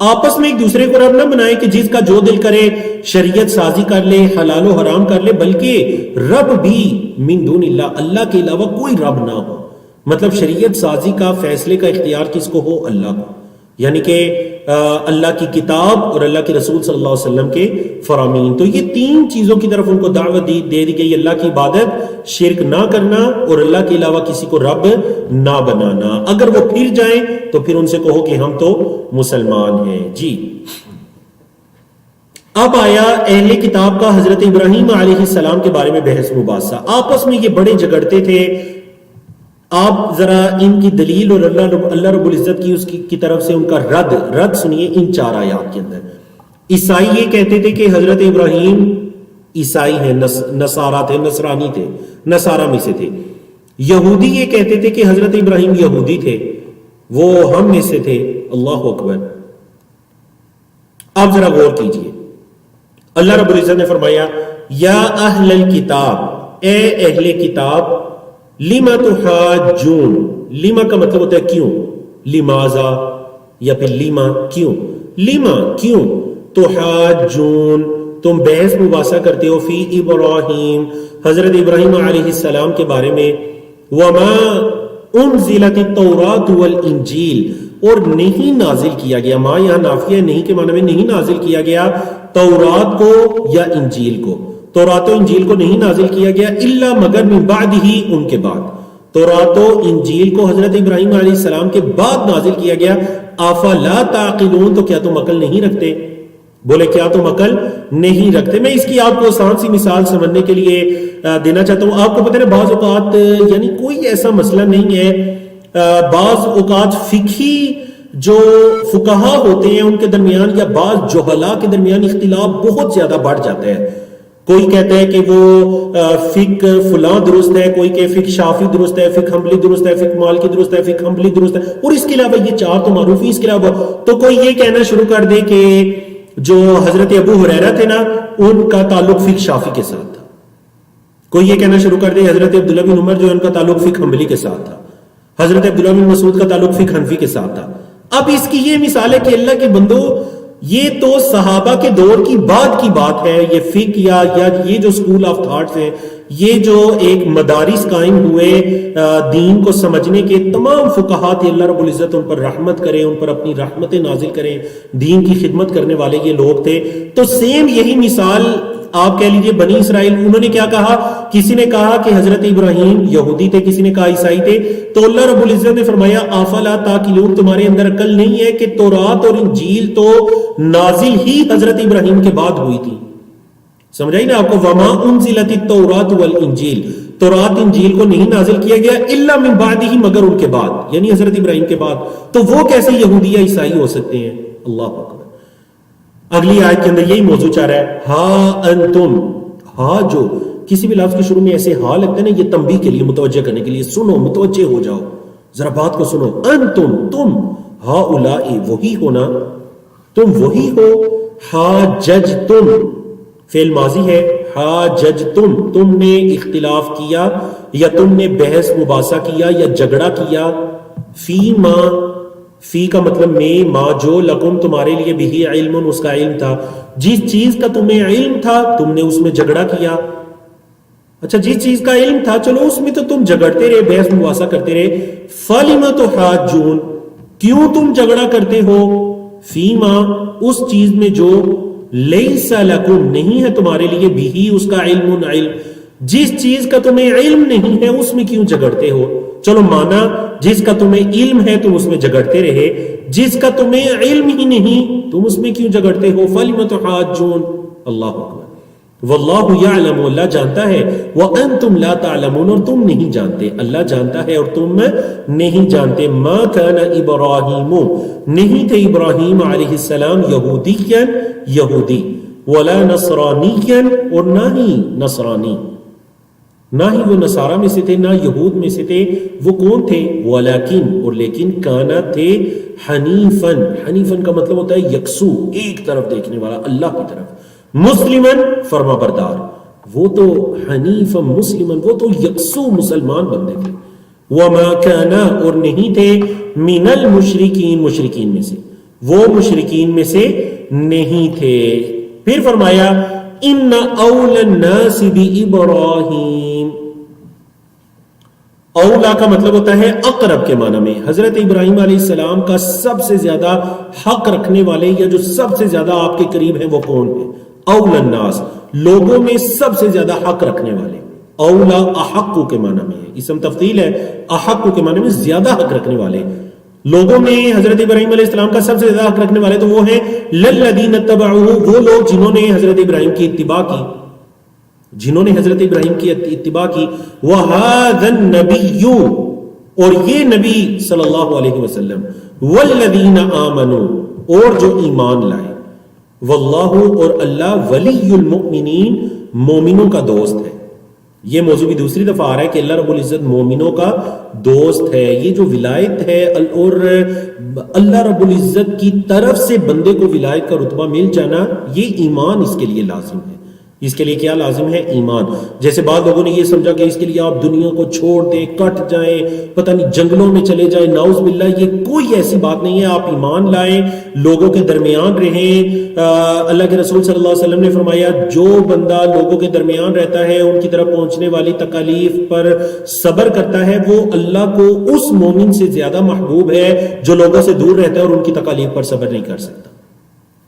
آپس میں ایک دوسرے کو رب نہ بنائیں کہ جس کا جو دل کرے شریعت سازی کر لے, حلال و حرام کر لے, بلکہ رب بھی من دون اللہ, اللہ کے علاوہ کوئی رب نہ ہو. مطلب شریعت سازی کا فیصلے کا اختیار کس کو ہو؟ اللہ کو. یعنی کہ اللہ کی کتاب اور اللہ کے رسول صلی اللہ علیہ وسلم کے فرامین. تو یہ 3 چیزوں کی طرف ان کو دعوت دے دی گئی. اللہ کی عبادت, شرک نہ کرنا, اور اللہ کے علاوہ کسی کو رب نہ بنانا. اگر وہ پھر جائیں تو پھر ان سے کہو کہ ہم تو مسلمان ہیں. جی اب آیا اہل کتاب کا حضرت ابراہیم علیہ السلام کے بارے میں بحث مباحثہ. آپس میں یہ بڑے جھگڑتے تھے. آپ ذرا ان کی دلیل اور اللہ رب العزت کی اس کی طرف سے ان کا رد سنیے ان 4 آیات کے اندر. عیسائی یہ کہتے تھے کہ حضرت ابراہیم عیسائی ہیں, نصارہ تھے, نصرانی تھے, نصارہ میں سے تھے. یہودی یہ کہتے تھے کہ حضرت ابراہیم یہودی تھے, وہ ہم میں سے تھے. اللہ اکبر. آپ ذرا غور کیجئے, اللہ رب العزت نے فرمایا یا اہل الکتاب, اے اہل کتاب, لما تحاجون. لما کا مطلب ہوتا ہے کیوں, لماذا یا پھر لما کیوں, لما کیوں, تحاجون تم بحث مباحثہ کرتے ہو, فی ابراہیم حضرت ابراہیم علیہ السلام کے بارے میں, وما انزلت التوراۃ والانجیل, اور نہیں نازل کیا گیا, ما یہاں نافیہ نہیں کے معنی میں نہیں نازل کیا گیا تورات کو یا انجیل کو. تورات و انجیل کو نہیں نازل کیا گیا الا مگر من بعد ہی, ان کے بعد. تورات و انجیل کو حضرت ابراہیم علیہ السلام کے بعد نازل کیا گیا. افلا تعقلون, تو کیا تم عقل نہیں رکھتے؟ بولے کیا تم عقل نہیں رکھتے؟ میں اس کی آپ کو آسان سی مثال سمجھنے کے لیے دینا چاہتا ہوں. آپ کو پتہ ہے بعض اوقات یعنی کوئی ایسا مسئلہ نہیں ہے, بعض اوقات فقہی جو فقہا ہوتے ہیں ان کے درمیان یا بعض جہلاء کے درمیان اختلاف بہت زیادہ بڑھ جاتا ہے. کوئی کہتا ہے کہ وہ فقہ فلاں درست ہے, کوئی کہ فقہ شافی درست ہے, فقہ حنبلی درست ہے, فقہ مالکی درست ہے, فقہ حنبلی درست ہے, اور اس کے علاوہ یہ 4 تو معروف ہی. اس کے علاوہ تو کوئی یہ کہنا شروع کر دے کہ جو حضرت ابو ہریرہ تھے نا ان کا تعلق فقہ شافی کے ساتھ تھا. کوئی یہ کہنا شروع کر دے حضرت عبداللہ بن عمر جو ان کا تعلق فقہ حنبلی کے ساتھ تھا, حضرت عبداللہ بن مسعود کا تعلق فقہ حنفی کے ساتھ تھا. اب اس کی یہ مثال ہے کہ اللہ کے بندو یہ تو صحابہ کے دور کی بعد کی بات ہے. یہ فقہ یا یہ جو سکول آف تھاٹس ہیں, یہ جو ایک مدارس قائم ہوئے دین کو سمجھنے کے, تمام فقہات اللہ رب العزت ان پر رحمت کرے, ان پر اپنی رحمتیں نازل کریں, دین کی خدمت کرنے والے یہ لوگ تھے. تو سیم یہی مثال آپ کہہ لیجئے بنی اسرائیل, انہوں نے کیا کہا؟ کسی نے کہا کہ حضرت ابراہیم یہودی تھے, کسی نے کہا عیسائی تھے. تو اللہ رب العزت نے فرمایا افلا تعقلون, تمہارے اندر عقل نہیں ہے کہ تورات اور انجیل تو نازل ہی حضرت ابراہیم کے بعد ہوئی تھی. سمجھائی نا آپ کو؟ وما انزلت التوراۃ والانجیل, تورات انجیل کو نہیں نازل کیا گیا الا من بعد ہی, مگر ان کے بعد, یعنی حضرت ابراہیم کے بعد. تو وہ کیسے یہودی یا عیسائی ہو سکتے ہیں؟ اللہ اکبر. اگلی آیت کے اندر یہی موضوع چاہ رہا ہے. ہا انتم, ہا جو کسی بھی لفظ کے شروع میں ایسے ہا لگتا ہے نا, یہ تنبیہ کے لیے, متوجہ کرنے کے لیے. سنو, متوجہ ہو جاؤ, ذرا بات کو سنو. انتم, تم, ہا اولائی, وہی ہونا, تم وہی ہو. ہا جج تم, فعل ماضی ہے. ہا جج تم نے اختلاف کیا یا تم نے بحث مباحثہ کیا یا جھگڑا کیا. فی ما, فی کا مطلب میں, ما جو, لکم تمہارے لیے بھی علم, اس کا علم تھا. جس چیز کا تمہیں علم تھا تم نے اس میں جھگڑا کیا. اچھا جس چیز کا علم تھا چلو اس میں تو تم جھگڑتے رہے، بحث مباحثہ کرتے رہے، فَلِمَ تُحَاجُّونَ کیوں تم جھگڑا کرتے ہو، فیما اس چیز میں جو لیس لکم نہیں ہے تمہارے لیے، بھی اس کا علم، جس چیز کا تمہیں علم نہیں ہے اس میں کیوں جھگڑتے ہو. چلو مانا جس کا تمہیں علم ہے تم اس میں جھگڑتے رہے، جس کا تمہیں علم ہی نہیں تم اس میں کیوں جھگڑتے ہو. فَلِمَ تُحَاجُّونَ اللہ اکبر. واللہ یعلم اللہ جانتا ہے، وانتم لا تعلمون اور تم نہیں جانتے. اللہ جانتا ہے اور تم نہیں جانتے. ما کان ابراہیم نہیں تھے ابراہیم علیہ السلام یہودیا یہودی، ولا نصرانیا اور نہ ہی نصرانی، نہ ہی وہ نصارہ میں سے تھے نہ یہود میں سے تھے. وہ کون تھے؟ ولیکن اور لیکن کانا تھے حنیفن. حنیفن کا مطلب ہوتا ہے یکسو، ایک طرف دیکھنے والا اللہ کی طرف. مسلمن فرما بردار، وہ تو حنیف مسلمن وہ تو یکسو مسلمان بندے تھے. وما کانا اور نہیں تھے من المشرکین مشرکین میں سے، وہ مشرکین میں سے نہیں تھے. پھر فرمایا ان اول الناس بابراہیم. اولا کا مطلب ہوتا ہے اقرب کے معنی میں. حضرت ابراہیم علیہ السلام کا سب سے زیادہ حق رکھنے والے یا جو سب سے زیادہ آپ کے قریب ہیں وہ کون ہیں؟ اول الناس، لوگوں میں سب سے زیادہ حق رکھنے والے. اولا احق کے معنی میں ہے، اسم تفضیل ہے. احق کے معنی میں زیادہ حق رکھنے والے. لوگوں میں حضرت ابراہیم علیہ السلام کا سب سے زیادہ حق رکھنے والے تو وہ ہیں للذین اتبعوہ، وہ لوگ جنہوں نے حضرت ابراہیم کی اتباع کی، جنہوں نے حضرت ابراہیم کی اتباع کی. وَهَذَا النَّبِيُّ اور یہ نبی صلی اللہ علیہ وسلم، وَالَّذِينَ آمَنُوا اور جو ایمان لائے. واللہ اور اللہ ولی المؤمنین مومنوں کا دوست ہے. یہ موضوع بھی دوسری دفعہ آ رہا ہے کہ اللہ رب العزت مومنوں کا دوست ہے. یہ جو ولایت ہے اور اللہ رب العزت کی طرف سے بندے کو ولایت کا رتبہ مل جانا، یہ ایمان اس کے لیے لازم ہے. اس کے لیے کیا لازم ہے؟ ایمان. جیسے بعض لوگوں نے یہ سمجھا کہ اس کے لیے آپ دنیا کو چھوڑ دیں، کٹ جائیں، پتہ نہیں جنگلوں میں چلے جائیں، نعوذ باللہ. یہ کوئی ایسی بات نہیں ہے. آپ ایمان لائیں، لوگوں کے درمیان رہیں. اللہ کے رسول صلی اللہ علیہ وسلم نے فرمایا جو بندہ لوگوں کے درمیان رہتا ہے، ان کی طرف پہنچنے والی تکالیف پر صبر کرتا ہے، وہ اللہ کو اس مومن سے زیادہ محبوب ہے جو لوگوں سے دور رہتا ہے اور ان کی تکالیف پر صبر نہیں کر سکتا.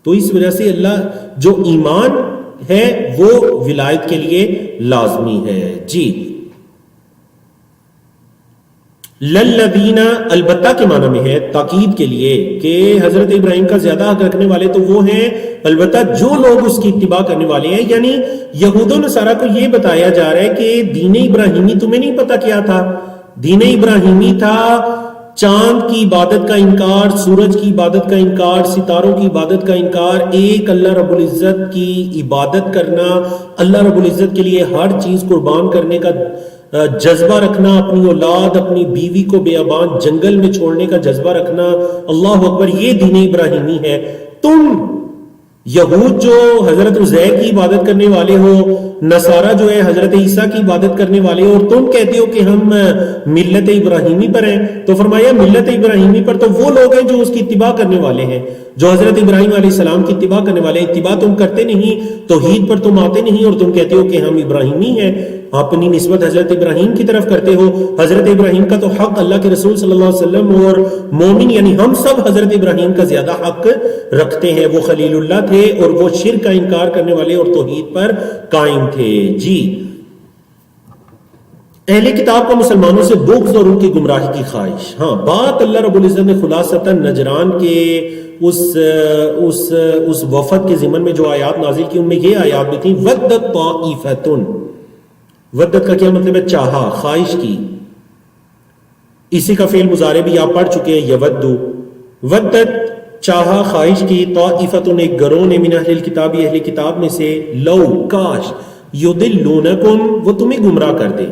تو اس وجہ سے اللہ جو ایمان ہے وہ ولایت کے لیے لازمی ہے. جی للذین البتہ کے معنی میں ہے تاکید کے لیے کہ حضرت ابراہیم کا زیادہ حق رکھنے والے تو وہ ہیں البتہ جو لوگ اس کی اتباع کرنے والے ہیں. یعنی یہود و نصارہ کو یہ بتایا جا رہا ہے کہ دین ابراہیمی تمہیں نہیں پتا کیا تھا. دین ابراہیمی تھا چاند کی عبادت کا انکار، سورج کی عبادت کا انکار، ستاروں کی عبادت کا انکار، ایک اللہ رب العزت کی عبادت کرنا، اللہ رب العزت کے لیے ہر چیز قربان کرنے کا جذبہ رکھنا، اپنی اولاد اپنی بیوی کو بیابان جنگل میں چھوڑنے کا جذبہ رکھنا. اللہ اکبر، یہ دین ابراہیمی ہے. تم یہود جو حضرت عزیر کی عبادت کرنے والے ہو، نصارہ جو ہے حضرت عیسیٰ کی عبادت کرنے والے ہو، اور تم کہتے ہو کہ ہم ملت ابراہیمی پر ہیں. تو فرمایا ملت ابراہیمی پر تو وہ لوگ ہیں جو اس کی اتباع کرنے والے ہیں، جو حضرت ابراہیم علیہ السلام کی اتباع کرنے والے. اتباع تم کرتے نہیں، توحید پر تم آتے نہیں اور تم کہتے ہو کہ ہم ابراہیمی ہیں، اپنی نسبت حضرت ابراہیم کی طرف کرتے ہو. حضرت ابراہیم کا تو حق اللہ کے رسول صلی اللہ علیہ وسلم اور مومن یعنی ہم سب حضرت ابراہیم کا زیادہ حق رکھتے ہیں. وہ خلیل اللہ تھے اور وہ شرک کا انکار کرنے والے اور توحید پر قائم تھے. جی اہل کتاب کو مسلمانوں سے بغض اور ان کی گمراہی کی خواہش. ہاں بات اللہ رب العزت نے خلاصتاً نجران کے اس وفد کے ضمن میں جو آیات نازل کی ان میں یہ آیات بھی تھیں. ودت طائفتن، ودت کا کیا مطلب ہے؟ چاہا، خواہش کی. اسی کا فعل مضارع بھی آپ پڑھ چکے ہیں یودو. ودت چاہا، خواہش کی. طائفتن ایک گروہ نے، من اہل الکتاب اہل کتاب میں سے، لو کاش، یضلونکم وہ تمہیں گمراہ کر دے،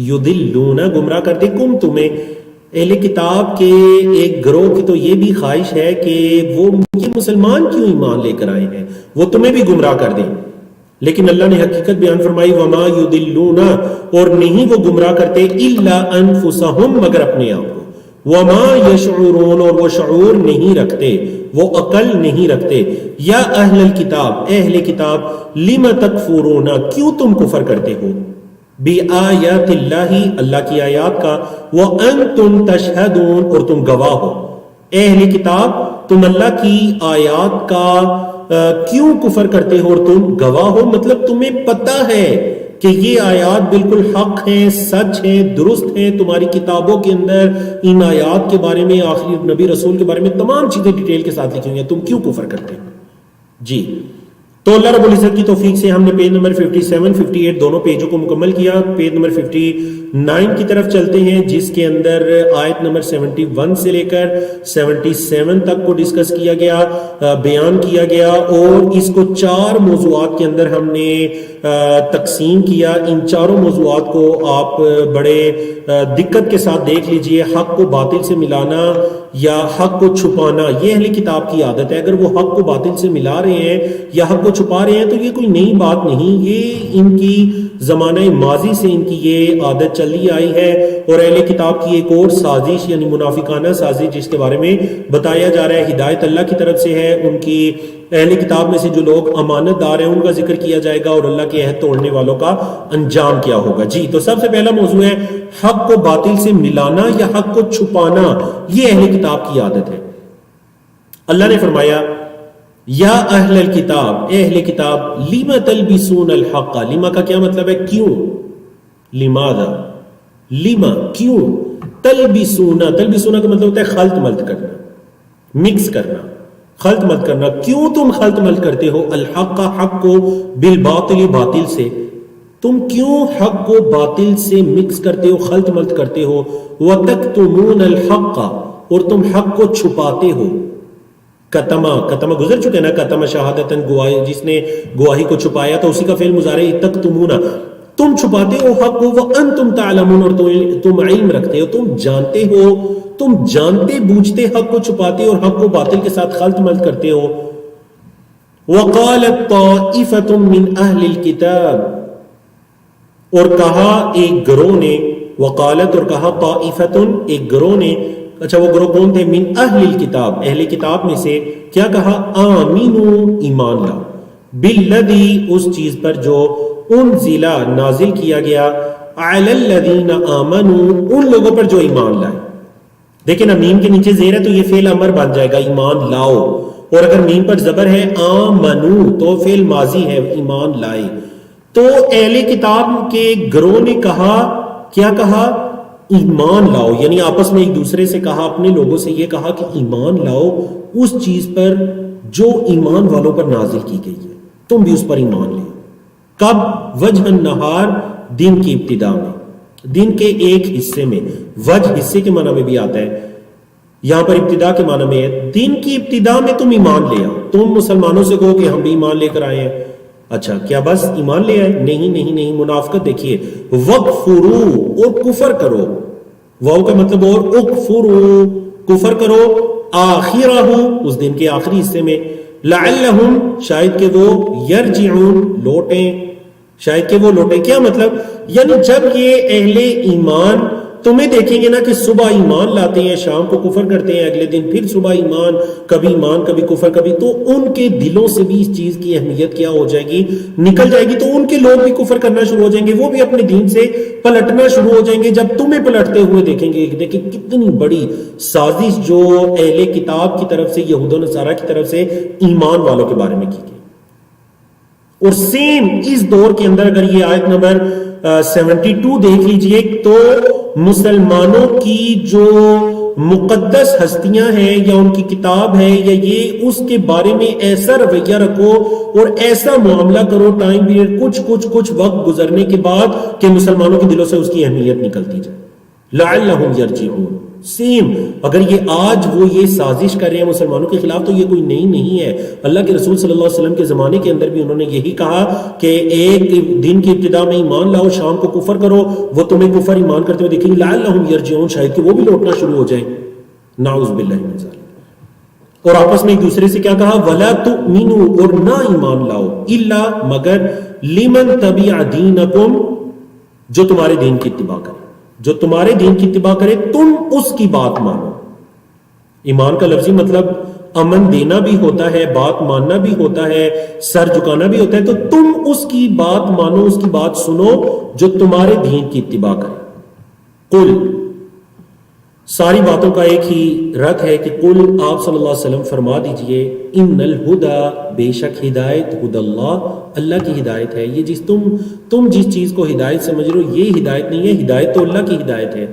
یضلون گمراہ کر دے، کم تمہیں. اہل کتاب کے ایک گروہ کی تو یہ بھی خواہش ہے کہ وہ یہ مسلمان کیوں ایمان لے کر آئے ہیں، وہ تمہیں بھی گمراہ کر دیں. لیکن اللہ نے حقیقت بیان فرمائی وما یضلون اور نہیں وہ گمراہ کرتے الا انفسہم مگر اپنے آپ کو. وما یشعرون اور وہ شعور نہیں رکھتے، وہ عقل نہیں رکھتے. یا اہل الکتاب اہل کتاب لم تکفرون کیوں تم کفر کرتے ہو، بِآیَاتِ اللَّهِ اللہ کی آیات کا، وَأَنْتُمْ تَشْهَدُونَ اور تم گواہ ہو۔ اے اہل کتاب تم اللہ کی آیات کا کیوں کفر کرتے ہو اور تم گواہ ہو، مطلب تمہیں پتہ ہے کہ یہ آیات بالکل حق ہیں، سچ ہیں، درست ہیں، تمہاری کتابوں کے اندر ان آیات کے بارے میں، آخری نبی رسول کے بارے میں تمام چیزیں ڈیٹیل کے ساتھ لکھی ہوئی ہیں، تم کیوں کفر کرتے ہو؟ جی تو اللہ رب العزت کی توفیق سے ہم نے پیج نمبر 57 58 دونوں پیجوں کو مکمل کیا۔ پیج نمبر 59 کی طرف چلتے ہیں، جس کے اندر آیت نمبر 71 سے لے کر 77 تک کو ڈسکس کیا گیا، بیان کیا گیا، اور اس کو 4 موضوعات کے اندر ہم نے تقسیم کیا۔ ان چاروں موضوعات کو آپ بڑے دقت کے ساتھ دیکھ لیجئے۔ حق کو باطل سے ملانا یا حق کو چھپانا، یہ اہل کتاب کی عادت ہے۔ اگر وہ حق کو باطل سے ملا رہے ہیں یا حق کو چھپا رہے ہیں تو یہ کوئی نئی بات نہیں، یہ ان کی زمانہ ماضی سے ان کی یہ عادت چلی آئی ہے۔ اور اہل کتاب کی ایک اور سازش یعنی منافقانہ سازش جس کے بارے میں بتایا جا رہا ہے، ہدایت اللہ کی طرف سے ہے۔ ان کی اہل کتاب میں سے جو لوگ امانت دار ہیں ان کا ذکر کیا جائے گا، اور اللہ کے عہد توڑنے والوں کا انجام کیا ہوگا۔ جی تو سب سے پہلا موضوع ہے حق کو باطل سے ملانا یا حق کو چھپانا، یہ اہل کتاب کی عادت ہے۔ اللہ نے فرمایا یا اہل الکتاب، اے اہل کتاب، لم تلبسون الحق، لما کا کیا مطلب ہے؟ کیوں، لماذا، لما کیوں، تلبسون، تلبسون کا مطلب ہوتا ہے خلط ملط کرنا، مکس کرنا، خلط ملط کرنا۔ کیوں تم خلط ملط کرتے ہو الحق، حق کو، بالباطل، باطل سے، تم کیوں حق کو باطل سے مکس کرتے ہو، خلط ملط کرتے ہو؟ وَتَكْتُمُونَ الْحَقَّ، اور تم حق کو چھپاتے ہو۔ کتما، کتما گزر چکے نا، کتما شہادتن، گواہی، جس نے گواہی کو چھپایا تو اسی کا فعل مضارع تکتمون، تم چھپاتے ہو حق کو، وَأَنْتُمْ تَعْلَمُونَ، اور تم علم رکھتے ہو، تم جانتے ہو، تم جانتے بوجھتے حق کو چھپاتے ہو اور حق کو باطل کے ساتھ خلط ملط کرتے ہو۔ وَقَالَتْ طَائِفَةٌ مِّنْ أَهْلِ الْكِتَابِ، اور کہا ایک گروہ نے، وقالت اور کہا، طائفتن ایک گروہ نے، اچھا وہ گروہ کون تھے؟ من اہل الکتاب، اہل کتاب میں سے، کیا کہا؟ آمینو، ایمان لاؤ، بالذی، اس چیز پر جو انزل، نازل کیا گیا، علی الذین آمنوا، ان لوگوں پر جو ایمان لائے۔ دیکھیں نا میم کے نیچے زیر ہے تو یہ فعل امر بن جائے گا، ایمان لاؤ، اور اگر میم پر زبر ہے آمنو تو فعل ماضی ہے، ایمان لائے۔ تو اہل کتاب کے گروہ نے کہا، کیا کہا؟ ایمان لاؤ، یعنی آپس میں ایک دوسرے سے کہا، اپنے لوگوں سے یہ کہا کہ ایمان لاؤ اس چیز پر جو ایمان والوں پر نازل کی گئی ہے، تم بھی اس پر ایمان لے۔ کب؟ وجہ النہار، دن کی ابتدا میں، دن کے ایک حصے میں، وجہ حصے کے معنی میں بھی آتا ہے، یہاں پر ابتدا کے معنی میں ہے، دن کی ابتدا میں تم ایمان لے آؤ۔ تم مسلمانوں سے کہو کہ ہم بھی ایمان لے کر آئے ہیں، اچھا کیا بس ایمان لے آئے؟ نہیں نہیں نہیں، منافقت دیکھیے، وَقْفُرُوا، اور کفر کرو، واو کا مطلب اور اکفروا، کفر کرو، آخرہ، اس دن کے آخری حصے میں، لعلہم، شاید کہ وہ، یرجعون، لوٹیں، شاید کہ وہ لوٹیں۔ کیا مطلب؟ یعنی جب یہ اہل ایمان تمہیں دیکھیں گے نا کہ صبح ایمان لاتے ہیں، شام کو کفر کرتے ہیں، اگلے دن پھر صبح ایمان کبھی کفر کبھی، تو ان کے دلوں سے بھی اس چیز کی اہمیت کیا ہو جائے گی؟ نکل جائے گی، تو ان کے لوگ بھی کفر کرنا شروع ہو جائیں گے، وہ بھی اپنے دین سے پلٹنا شروع ہو جائیں گے۔ جب تمہیں پلٹتے ہوئے دیکھیں گے، دیکھیں کتنی بڑی سازش جو اہل کتاب کی طرف سے، یہود و نصارہ کی طرف سے ایمان والوں کے بارے میں کی گئی۔ اور سیم اس دور کے اندر اگر یہ آیت نمبر 72 دیکھ لیجئے تو مسلمانوں کی جو مقدس ہستیاں ہیں یا ان کی کتاب ہے یا یہ، اس کے بارے میں ایسا رویہ رکھو اور ایسا معاملہ کرو ٹائم پیریڈ کچھ وقت گزرنے کے بعد کہ مسلمانوں کے دلوں سے اس کی اہمیت نکلتی جائے۔ لعلہم یرجعون، سیم اگر یہ آج وہ یہ سازش کر رہے ہیں مسلمانوں کے خلاف تو یہ کوئی نئی نہیں ہے۔ اللہ کے رسول صلی اللہ علیہ وسلم کے زمانے کے اندر بھی انہوں نے یہی کہا کہ ایک دن کی ابتدا میں ایمان لاؤ، شام کو کفر کرو، وہ تمہیں کفر ایمان کرتے ہوئے دیکھیں گے، لعلہم یرجعون، شاید کہ وہ بھی لوٹنا شروع ہو جائیں۔ نعوذ باللہ من ذلک۔ اور آپس میں ایک دوسرے سے کیا کہا؟ ولا تؤمنوا، اور نہ ایمان لاؤ، الا مگر، لمن تبع دینکم، جو تمہارے دین کی اتباع کرے، جو تمہارے دین کی اتباع کرے تم اس کی بات مانو۔ ایمان کا لفظی مطلب امن دینا بھی ہوتا ہے، بات ماننا بھی ہوتا ہے، سر جھکانا بھی ہوتا ہے، تو تم اس کی بات مانو، اس کی بات سنو جو تمہارے دین کی اتباع کرے۔ قل، ساری باتوں کا ایک ہی رد ہے کہ قل، آپ صلی اللہ علیہ وسلم فرما دیجئے، ان الہدا، بے شک ہدایت، ہدی اللہ، اللہ کی ہدایت ہے۔ یہ تم جس چیز کو ہدایت سمجھ رہے ہو یہ ہدایت نہیں ہے، ہدایت تو اللہ کی ہدایت ہے۔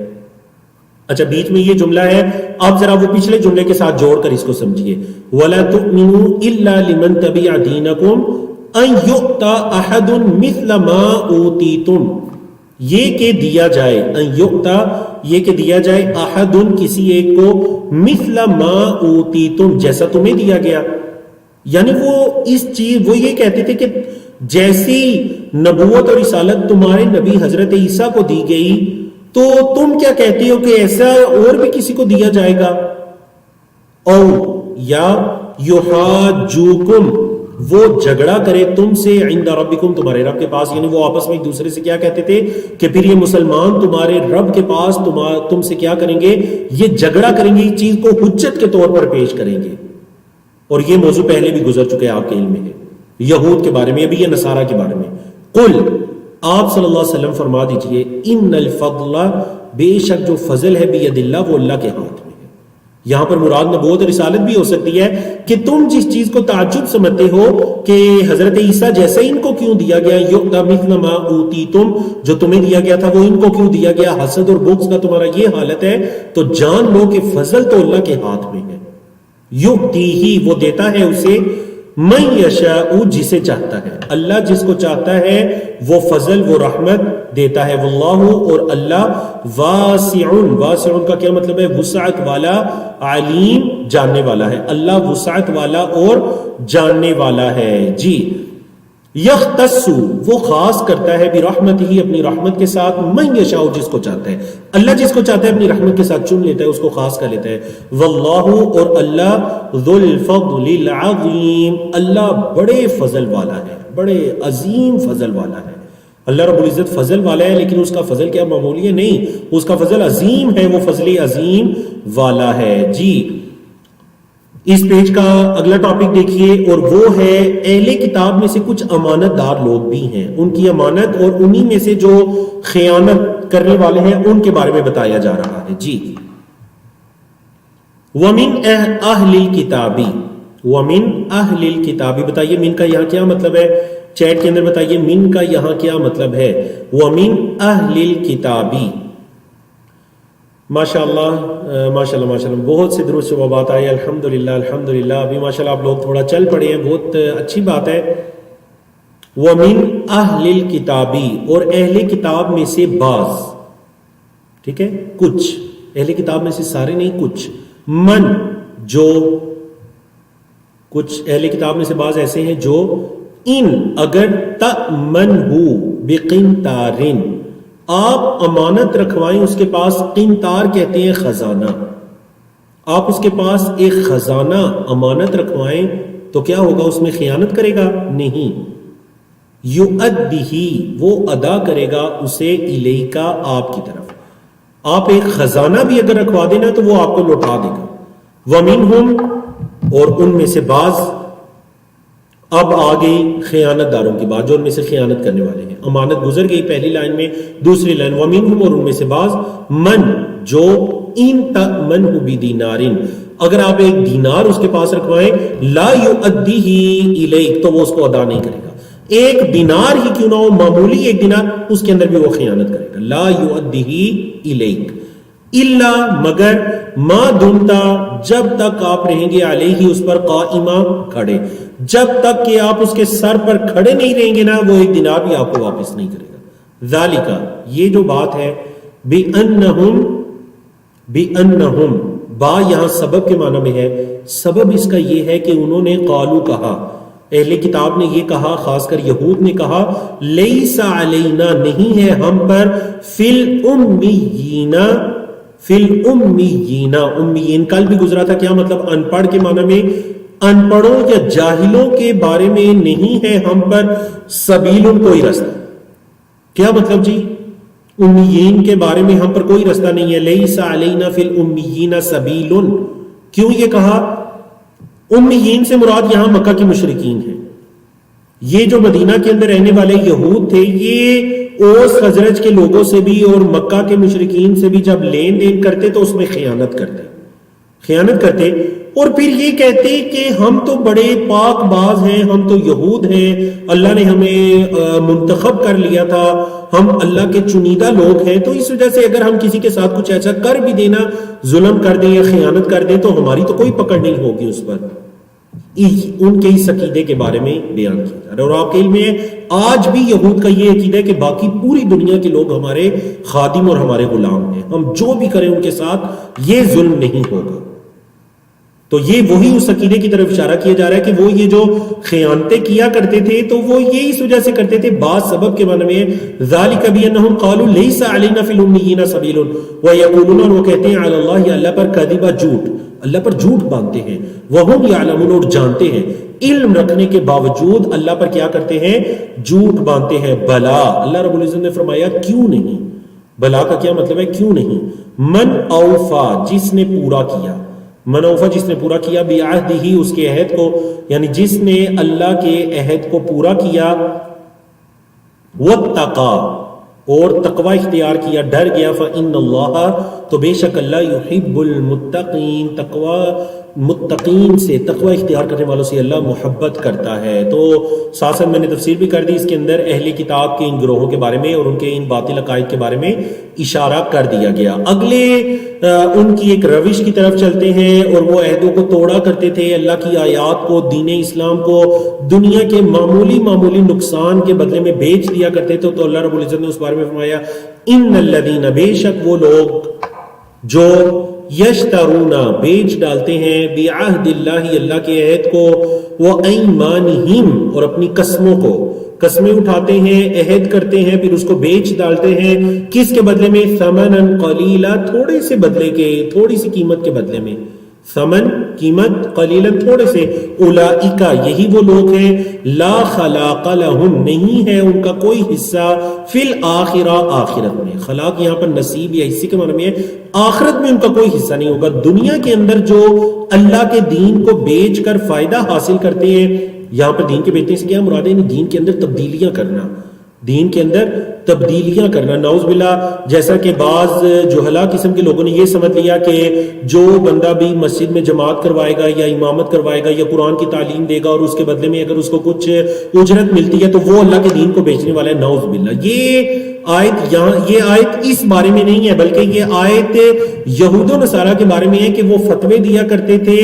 اچھا، بیچ میں یہ جملہ ہے، آپ ذرا وہ پچھلے جملے کے ساتھ جوڑ کر اس کو سمجھیے، وَلَا تُؤْمِنُوا إِلَّا لِمَنْ تَبِعَ دِينَكُمْ أَنْ يُؤْتَى أَحَدٌ مِثْلَ مَا أُوتِيتُمْ، یہ کہ دیا جائے، ان یؤتا، یہ کہ دیا جائے، احدن، کسی ایک کو، مثل ما اوتیتم، جیسا تمہیں دیا گیا۔ یعنی وہ اس چیز، وہ یہ کہتے تھے کہ جیسی نبوت اور رسالت تمہارے نبی حضرت عیسیٰ کو دی گئی تو تم کیا کہتے ہو کہ ایسا اور بھی کسی کو دیا جائے گا؟ او یا یحاجوکم، وہ جھگڑا کرے تم سے، عند ربکم، تمہارے رب کے پاس، یعنی وہ آپس میں ایک دوسرے سے کیا کہتے تھے کہ پھر یہ مسلمان تمہارے رب کے پاس تم سے کیا کریں گے؟ یہ جھگڑا کریں گے، اس چیز کو حجت کے طور پر پیش کریں گے۔ اور یہ موضوع پہلے بھی گزر چکے آپ کے علم میں ہے، یہود کے بارے میں، ابھی یہ نصارہ کے بارے میں۔ قل، آپ صلی اللہ علیہ وسلم فرما دیجئے، ان الفضل، بے شک جو فضل ہے، بید اللہ، وہ اللہ کے ہاتھ میں ہے۔ یہاں پر مراد نبوت اور رسالت بھی ہو سکتی ہے کہ تم جس چیز کو تعجب سمجھتے ہو کہ حضرت عیسیٰ جیسا ان کو کیوں دیا گیا، یؤتی مثل ما اوتیتم، جو تمہیں دیا گیا تھا وہ ان کو کیوں دیا گیا، حسد اور بغض کا تمہارا یہ حالت ہے، تو جان لو کہ فضل تو اللہ کے ہاتھ میں ہے۔ یؤتی ہی، وہ دیتا ہے اسے، من یشاء، جسے چاہتا ہے، اللہ جس کو چاہتا ہے وہ فضل، وہ رحمت دیتا ہے۔ واللہ، اور اللہ، واسع، واسع کا کیا مطلب ہے؟ وسعت والا، علیم، جاننے والا ہے۔ اللہ وسعت والا اور جاننے والا ہے۔ جی، یختص، وہ خاص کرتا ہے، برحمتہ، اپنی رحمت کے ساتھ، من یشاء، جس کو چاہتا ہے، اللہ جس کو چاہتا ہے اپنی رحمت کے ساتھ چن لیتا ہے، اس کو خاص کر لیتا ہے۔ واللہ، اور اللہ، ذو الفضل العظیم، اللہ بڑے فضل والا ہے، بڑے عظیم فضل والا ہے۔ اللہ رب العزت فضل والا ہے، لیکن اس کا فضل کیا معمولی ہے؟ نہیں، اس کا فضل عظیم ہے، وہ فضل عظیم والا ہے۔ جی، اس پیج کا اگلا ٹاپک دیکھیے، اور وہ ہے اہل کتاب میں سے کچھ امانت دار لوگ بھی ہیں، ان کی امانت، اور انہی میں سے جو خیانت کرنے والے ہیں ان کے بارے میں بتایا جا رہا ہے۔ جی، وَمِنْ أَهْلِ الْكِتَابِ، وَمِنْ أَهْلِ الْكِتَابِ، بتائیے من کا یہاں کیا مطلب ہے؟ چیٹ کے اندر بتائیے من کا یہاں کیا مطلب ہے؟ وَمِنْ أَهْلِ الْكِتَابِ، ماشاءاللہ ماشاءاللہ ماشاءاللہ، بہت سے درود شبابات آئے، الحمدللہ الحمدللہ۔ ابھی ماشاءاللہ آپ لوگ تھوڑا چل پڑے ہیں، بہت اچھی بات ہے۔ وَمِنْ أَهْلِ الْكِتَابِ، اور اہل کتاب میں سے بعض، ٹھیک ہے، کچھ، اہل کتاب میں سے سارے نہیں، کچھ، من، جو، کچھ اہل کتاب میں سے بعض ایسے ہیں جو، ان، اگر، تأمنہ بقنطار، آپ امانت رکھوائیں اس کے پاس، قنطار کہتے ہیں خزانہ، آپ اس کے پاس ایک خزانہ امانت رکھوائیں تو کیا ہوگا؟ اس میں خیانت کرے گا؟ نہیں، یؤدیہ، وہ ادا کرے گا اسے، الیکا، آپ کی طرف، آپ ایک خزانہ بھی اگر رکھوا دینا تو وہ آپ کو لوٹا دے گا۔ ومنہم، اور ان میں سے بعض، اب آ گئی خیانت داروں کی بات، جو ان میں سے خیانت کرنے والے ہیں۔ امانت گزر گئی پہلی لائن میں، دوسری لائن وَمِنْهُمْ، اور ان میں سے بعض، من، جو، ان تأمنہ بدینار، اگر آپ ایک دینار اس کے پاس رکھوائیں، لا یؤدیہ الیک، تو وہ اس کو ادا نہیں کرے گا۔ ایک دینار ہی کیوں نہ ہو، معمولی ایک دینار، اس کے اندر بھی وہ خیانت کرے گا۔ لا یؤدیہ الیک، الا، مگر، ما دمتا، جب تک آپ رہیں گے، علیہ، اس پر، قائمہ، کھڑے، جب تک کہ آپ اس کے سر پر کھڑے نہیں رہیں گے نا، وہ ایک دینار بھی آپ کو واپس نہیں کرے گا۔ ذالک، یہ جو بات ہے، بِأَنَّهُمْ، با یہاں سبب کے معنی میں ہے، سبب اس کا یہ ہے کہ انہوں نے قالو کہا، اہل کتاب نے یہ کہا، خاص کر یہود نے کہا، لیس علینا، نہیں ہے ہم پر، فی الامیین، فی الامیین، امیین کل بھی گزرا تھا، کیا مطلب؟ ان پڑھ کے معنی میں، ان پڑھوں یا جاہلوں کے بارے میں نہیں ہے ہم پر، سبیل، کوئی رستہ۔ کیا مطلب جی؟ امیین کے بارے میں ہم پر کوئی رستہ نہیں ہے۔ لیس علینا فی الامیین سبیل، کیوں یہ کہا؟ امیین سے مراد یہاں مکہ کے مشرکین ہیں. یہ جو مدینہ کے اندر رہنے والے یہود تھے، یہ اوس خزرج کے لوگوں سے بھی اور مکہ کے مشرکین سے بھی جب لین دین کرتے تو اس میں خیانت کرتے اور پھر یہ کہتے کہ ہم تو بڑے پاک باز ہیں، ہم تو یہود ہیں، اللہ نے ہمیں منتخب کر لیا تھا، ہم اللہ کے چنیدہ لوگ ہیں، تو اس وجہ سے اگر ہم کسی کے ساتھ کچھ ایسا کر بھی دینا، ظلم کر دیں یا خیانت کر دیں تو ہماری تو کوئی پکڑ نہیں ہوگی اس پر. ان کے اس عقیدے کے بارے میں بیان کیا جا رہا ہے. اور آپ کے علم میں آج بھی یہود کا یہ عقیدہ ہے کہ باقی پوری دنیا کے لوگ ہمارے خادم اور ہمارے غلام ہیں، ہم جو بھی کریں ان کے ساتھ یہ ظلم نہیں ہوگا. تو یہ وہی اس عقیدے کی طرف اشارہ کیا جا رہا ہے کہ وہ یہ جو خیانتیں کیا کرتے تھے تو وہ یہ اس وجہ سے کرتے تھے، بعض سبب کے معنی میں ذالک بانہم قالوا لیس علینا فی الامیین سبیل ویقولون، اور وہ کہتے ہیں علی اللہ، اللہ پر کذبا، جھوٹ، اللہ پر جھوٹ باندھتے ہیں، وہم یعلمون، اور جانتے ہیں، علم رکھنے کے باوجود اللہ پر کیا کرتے ہیں؟ جھوٹ باندھتے ہیں. بلا، اللہ رب العزت نے فرمایا کیوں نہیں. بلا کا کیا مطلب ہے؟ کیوں نہیں. من اوفا، جس نے پورا کیا، من اوفا جس نے پورا کیا، بعہدہ، اس کے عہد کو، یعنی جس نے اللہ کے عہد کو پورا کیا، واتقا، اور تقوی اختیار کیا، ڈر گیا، فإن اللہ، تو بے شک اللہ، یحب المتقین، متقین سے، تقوی اختیار کرنے والوں سے اللہ محبت کرتا ہے. تو ساتھ ساتھ میں نے تفسیر بھی کر دی اس کے اندر اہل کتاب کے ان گروہوں کے بارے میں اور ان کے ان باطل عقائد کے بارے میں اشارہ کر دیا گیا. اگلے ان کی ایک روش کی طرف چلتے ہیں اور وہ عہدوں کو توڑا کرتے تھے، اللہ کی آیات کو، دین اسلام کو دنیا کے معمولی نقصان کے بدلے میں بیچ دیا کرتے تھے. تو اللہ رب العزت نے اس بارے میں فرمایا ان الذین، بے شک وہ لوگ جو یشترونا، بیچ ڈالتے ہیں، بعہد اللہ، اللہ کے عہد کو، وایمانہم، اور اپنی قسموں کو، قسمیں اٹھاتے ہیں، عہد کرتے ہیں، پھر اس کو بیچ ڈالتے ہیں، کس کے بدلے میں؟ ثمنا قلیلا، تھوڑے سے بدلے کے، تھوڑی سی قیمت کے بدلے میں. ثمن، قیمت، قلیلا، تھوڑے سے. اولئک، یہی وہ لوگ ہیں، لا خلاق لہم، نہیں ہے ان کا کوئی حصہ، فی الآخرہ، آخرت میں. خلاق یہاں پر نصیب یا حصے کے معنی میں ہے، آخرت میں ان کا کوئی حصہ نہیں ہوگا. دنیا کے اندر جو اللہ کے دین کو بیچ کر فائدہ حاصل کرتے ہیں، یہاں پر دین کے بیچنے سے کیا مراد ہے؟ دین کے اندر تبدیلیاں کرنا، دین کے اندر تبدیلیاں کرنا. نعوذ باللہ، جیسا کہ بعض جہلا قسم کے لوگوں نے یہ سمجھ لیا کہ جو بندہ بھی مسجد میں جماعت کروائے گا یا امامت کروائے گا یا قرآن کی تعلیم دے گا اور اس کے بدلے میں اگر اس کو کچھ اجرت ملتی ہے تو وہ اللہ کے دین کو بیچنے والا ہے. نعوذ باللہ. یہ آیت اس بارے میں نہیں ہے، بلکہ یہ آیت یہود و نصارہ کے بارے میں ہے کہ وہ فتوے دیا کرتے تھے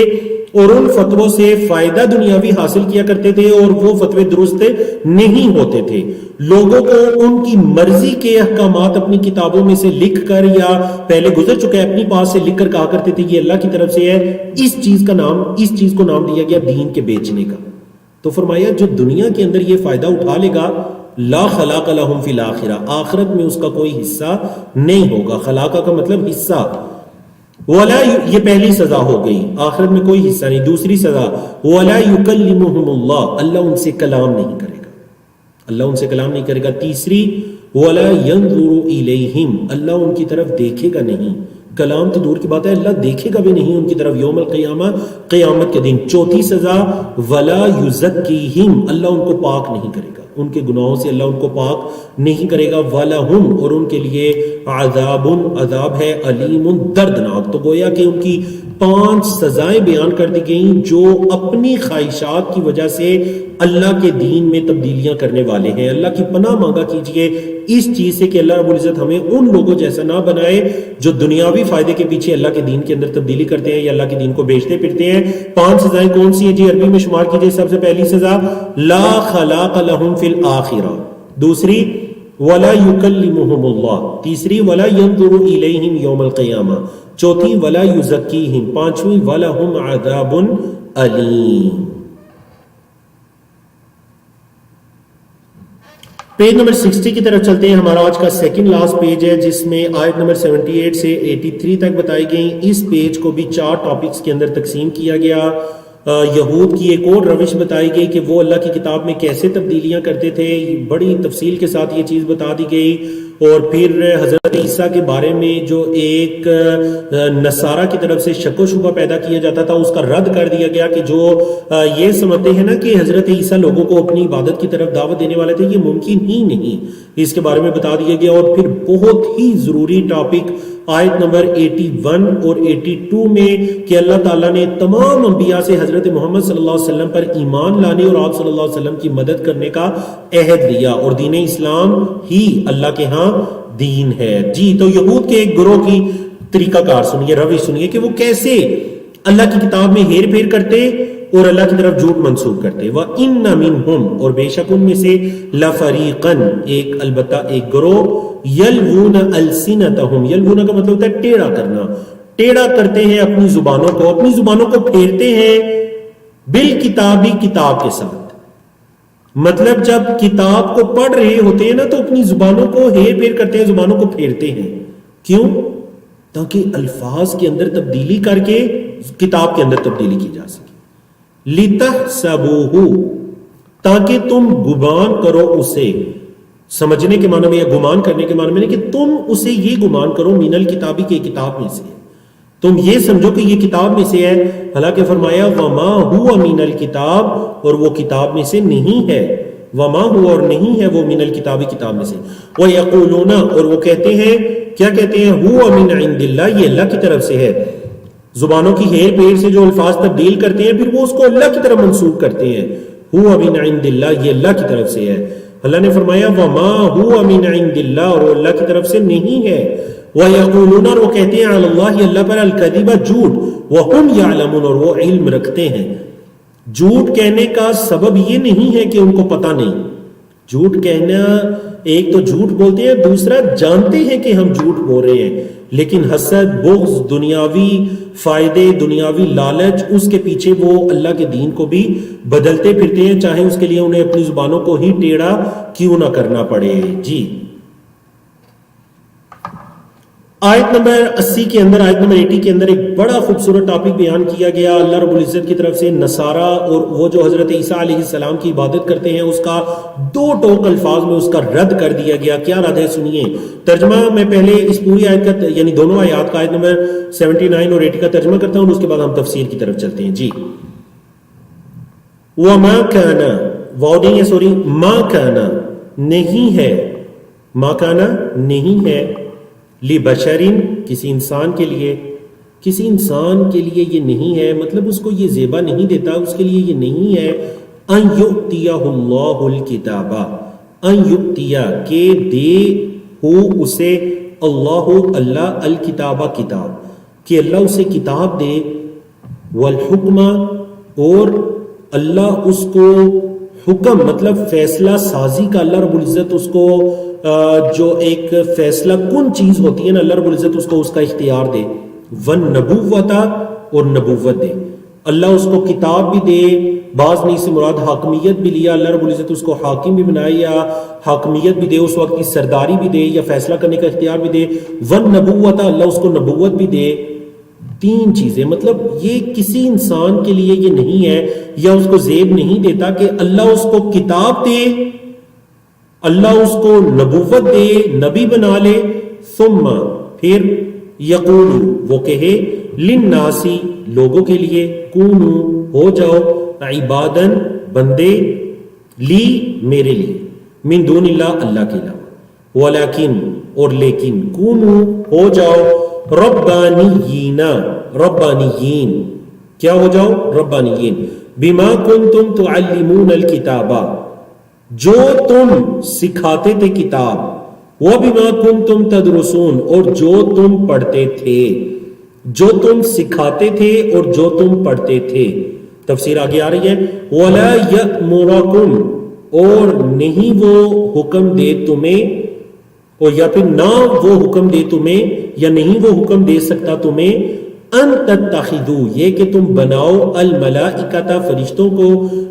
اور ان فتووں سے فائدہ دنیاوی حاصل کیا کرتے تھے اور وہ فتوے درست نہیں ہوتے تھے. لوگوں کو ان کی مرضی کے احکامات اپنی کتابوں میں سے لکھ کر یا پہلے گزر چکے اپنی پاس سے لکھ کر کہا کرتے تھے یہ اللہ کی طرف سے ہے. اس چیز کو نام دیا گیا دین کے بیچنے کا. تو فرمایا جو دنیا کے اندر یہ فائدہ اٹھا لے گا، لا خلاق لہم فی الآخرہ، آخرت میں اس کا کوئی حصہ نہیں ہوگا. خلاقہ کا مطلب حصہ. ولا، یہ پہلی سزا ہو گئی، آخرت میں کوئی حصہ نہیں. دوسری سزا، ولا یکلمہم اللہ، اللہ ان سے کلام نہیں کرے گا، اللہ ان سے کلام نہیں کرے گا. تیسری، ولا ینظر الیہم، اللہ ان کی طرف دیکھے گا نہیں. کلام تو دور کی بات ہے، اللہ دیکھے گا بھی نہیں ان کی طرف یوم القیامہ، قیامت کے دن. چوتھی سزا، ولا یزکیہم، اللہ ان کو پاک نہیں کرے گا، ان کے گناہوں سے اللہ ان کو پاک نہیں کرے گا. وَلَهُمْ، اور ان کے لیے عذاب ہے، علیم، دردناک. تو گویا کہ ان کی 5 سزائیں بیان کر دی گئیں جو اپنی خواہشات کی وجہ سے اللہ کے دین میں تبدیلیاں کرنے والے ہیں. اللہ کی پناہ مانگا کیجئے اس چیز سے کہ اللہ رب العزت ہمیں ان لوگوں جیسا نہ بنائے جو دنیاوی فائدے کے پیچھے اللہ کے دین کے اندر تبدیلی کرتے ہیں یا اللہ کے دین کو بیچتے پھرتے ہیں. 5 سزائیں کون سی ہیں جی؟ عربی میں شمار کیجئے. سب سے پہلی سزا، لا خلاق لہم فی الآخرہ. دوسری، ولا یکلمہم اللہ. تیسری، ولا ینظر الیہم یوم القیامہ. چوتھی، ولا یزکیہم. پانچویں، ولہم عذاب علیم. پیج نمبر 60 کی طرف چلتے ہیں. ہمارا آج کا سیکنڈ لاسٹ پیج ہے جس میں آیت نمبر 78 سے 83 تک بتائی گئی. اس پیج کو بھی 4 ٹاپکس کے اندر تقسیم کیا گیا. یہود کی ایک اور روش بتائی گئی کہ وہ اللہ کی کتاب میں کیسے تبدیلیاں کرتے تھے، بڑی تفصیل کے ساتھ یہ چیز بتا دی گئی. اور پھر حضرت عیسیٰ کے بارے میں جو ایک نصارہ کی طرف سے شک و شبہ پیدا کیا جاتا تھا اس کا رد کر دیا گیا کہ جو یہ سمجھتے ہیں نا کہ حضرت عیسیٰ لوگوں کو اپنی عبادت کی طرف دعوت دینے والے تھے، یہ ممکن ہی نہیں، اس کے بارے میں بتا دیا گیا۔ اور پھر بہت ہی ضروری ٹاپک آیت نمبر 81 اور 82 میں کہ اللہ تعالیٰ نے تمام انبیاء سے حضرت محمد صلی اللہ علیہ وسلم پر ایمان لانے اور آپ صلی اللہ علیہ وسلم کی مدد کرنے کا عہد لیا، اور دین اسلام ہی اللہ کے ہاں دین ہے۔ جی تو یہود کے ایک گروہ کی طریقہ کار سنیے، روش سنیے کہ وہ کیسے اللہ کی کتاب میں ہیر پھیر کرتے اور اللہ کی طرف جھوٹ منسوب کرتے۔ وَإِنَّ مِنْهُمْ، اور بے شک ان میں سے لَفَرِيقًا، ایک البتہ ایک گروہ، يَلْوُونَ أَلْسِنَتَهُمْ، يَلْوُونَ کا مطلب ہوتا ہے ٹیڑھا کرنا، ٹیڑھا کرتے ہیں اپنی زبانوں کو پھیرتے ہیں بالکتابی، کتاب کے ساتھ۔ مطلب جب کتاب کو پڑھ رہے ہوتے ہیں نا تو اپنی زبانوں کو ہیر پھیر کرتے ہیں، زبانوں کو پھیرتے ہیں۔ کیوں؟ تاکہ الفاظ کے اندر تبدیلی کر کے کتاب کے اندر تبدیلی کی جا سکے۔ لِتَحْسَبُوهُ، تاکہ تم گمان کرو اسے، سمجھنے کے معنی میں یا گمان کرنے کے معنی میں نہیں کہ تم اسے یہ گمان کرو من الکتابی کے کتاب میں سے، تم یہ سمجھو کہ یہ کتاب میں سے ہے، حالانکہ فرمایا وما ہوا من الکتاب، اور وہ کتاب میں سے نہیں ہے، وما ہوا اور نہیں ہے وہ من الکتابی، کتاب میں سے۔ وَيَقُولُونَ، اور وہ کہتے ہیں، کیا کہتے ہیں؟ ہوا من عند اللہ، یہ اللہ کی طرف سے ہے۔ زبانوں کی ہیر پھیر سے جو الفاظ تبدیل کرتے ہیں پھر وہ اس کو اللہ کی طرف منسوب کرتے ہیں، ہوا من عند اللہ، یہ اللہ کی طرف سے ہے۔ اللہ نے فرمایا وما ہوا من عند اللہ، اور وہ اللہ کی طرف سے نہیں ہے۔ وَيَقُولُونَ، اور وہ کہتے ہیں علی اللہ، اللہ پر، الکذب، جھوٹ، وَهُمْ يَعْلَمُونَ، اور وہ علم رکھتے ہیں۔ جھوٹ کہنے کا سبب یہ نہیں ہے کہ ان کو پتہ نہیں، جھوٹ کہنا، ایک تو جھوٹ بولتے ہیں، دوسرا جانتے ہیں کہ ہم جھوٹ بول رہے ہیں، لیکن حسد، بغض، دنیاوی فائدے، دنیاوی لالچ، اس کے پیچھے وہ اللہ کے دین کو بھی بدلتے پھرتے ہیں، چاہے اس کے لیے انہیں اپنی زبانوں کو ہی ٹیڑھا کیوں نہ کرنا پڑے۔ جی آیت نمبر 80 کے اندر، آیت نمبر 80 کے اندر ایک بڑا خوبصورت ٹاپک بیان کیا گیا اللہ رب العزت کی طرف سے، نصارہ اور وہ جو حضرت عیسیٰ علیہ السلام کی عبادت کرتے ہیں، اس کا دو ٹوک الفاظ میں اس کا رد کر دیا گیا۔ کیا رد ہے سنیے، ترجمہ میں پہلے اس پوری آیت کا یعنی دونوں آیات کا آیت نمبر 79 اور 80 کا ترجمہ کرتا ہوں، اور اس کے بعد ہم تفسیر کی طرف چلتے ہیں۔ جی وَمَا كَانَ، واو نہیں ہے، سوری، ما کانا، نہیں ہے، ما کانا نہیں ہے، لِبَشَرٍ، کسی انسان کے لیے، کسی انسان کے لیے یہ نہیں ہے، مطلب اس کو یہ زیبا نہیں دیتا، اس کے لیے یہ نہیں ہے، ان یؤتیہ اللہ الکتاب، ان یؤتیہ، کہ دے ہو اسے، اللہ الکتاب، کتاب، کہ اللہ اسے کتاب دے، والحکم، اور اللہ اس کو حکم مطلب فیصلہ سازی کا، اللہ رب العزت اس کو جو ایک فیصلہ کن چیز ہوتی ہے نا، اللہ رب العزت اس کو اس کا اختیار دے، والنبوت، اور نبوت دے، اللہ اس کو کتاب بھی دے، بعض میں سے مراد حاکمیت بھی لیا، اللہ رب العزت اس کو حاکم بھی بنائے یا حاکمیت بھی دے، اس وقت کی سرداری بھی دے یا فیصلہ کرنے کا اختیار بھی دے، والنبوت، اللہ اس کو نبوت بھی دے۔ تین چیزیں، مطلب یہ کسی انسان کے لیے یہ نہیں ہے یا اس کو زیب نہیں دیتا کہ اللہ اس کو کتاب دے، اللہ اس کو نبوت دے، نبی بنا لے، ثم، پھر، یقول، وہ کہے، للناسی، لوگوں کے لیے، کونو، ہو جاؤ، عبادن، بندے، لی، میرے لیے، من دون اللہ، اللہ کے علاوہ، ولیکن، اور لیکن، کونو، ہو جاؤ، ربانیین، ربانیین، کیا ہو جاؤ؟ ربانیین، بما کنتم تعلمون الکتاب، جو تم سکھاتے تھے کتاب، وبما کنتم تدرسون، اور جو تم پڑھتے تھے، جو تم سکھاتے تھے اور جو تم پڑھتے تھے۔ تفسیر آگے آ رہی ہے، ولا یأمرکم، اور نہیں وہ حکم دے تمہیں، اور یا پھر نہ وہ حکم دے تمہیں، یا نہیں وہ حکم دے سکتا تمہیں، ان تتخذوا، یہ کہ تم بناؤ، الملائکۃ، فرشتوں کو،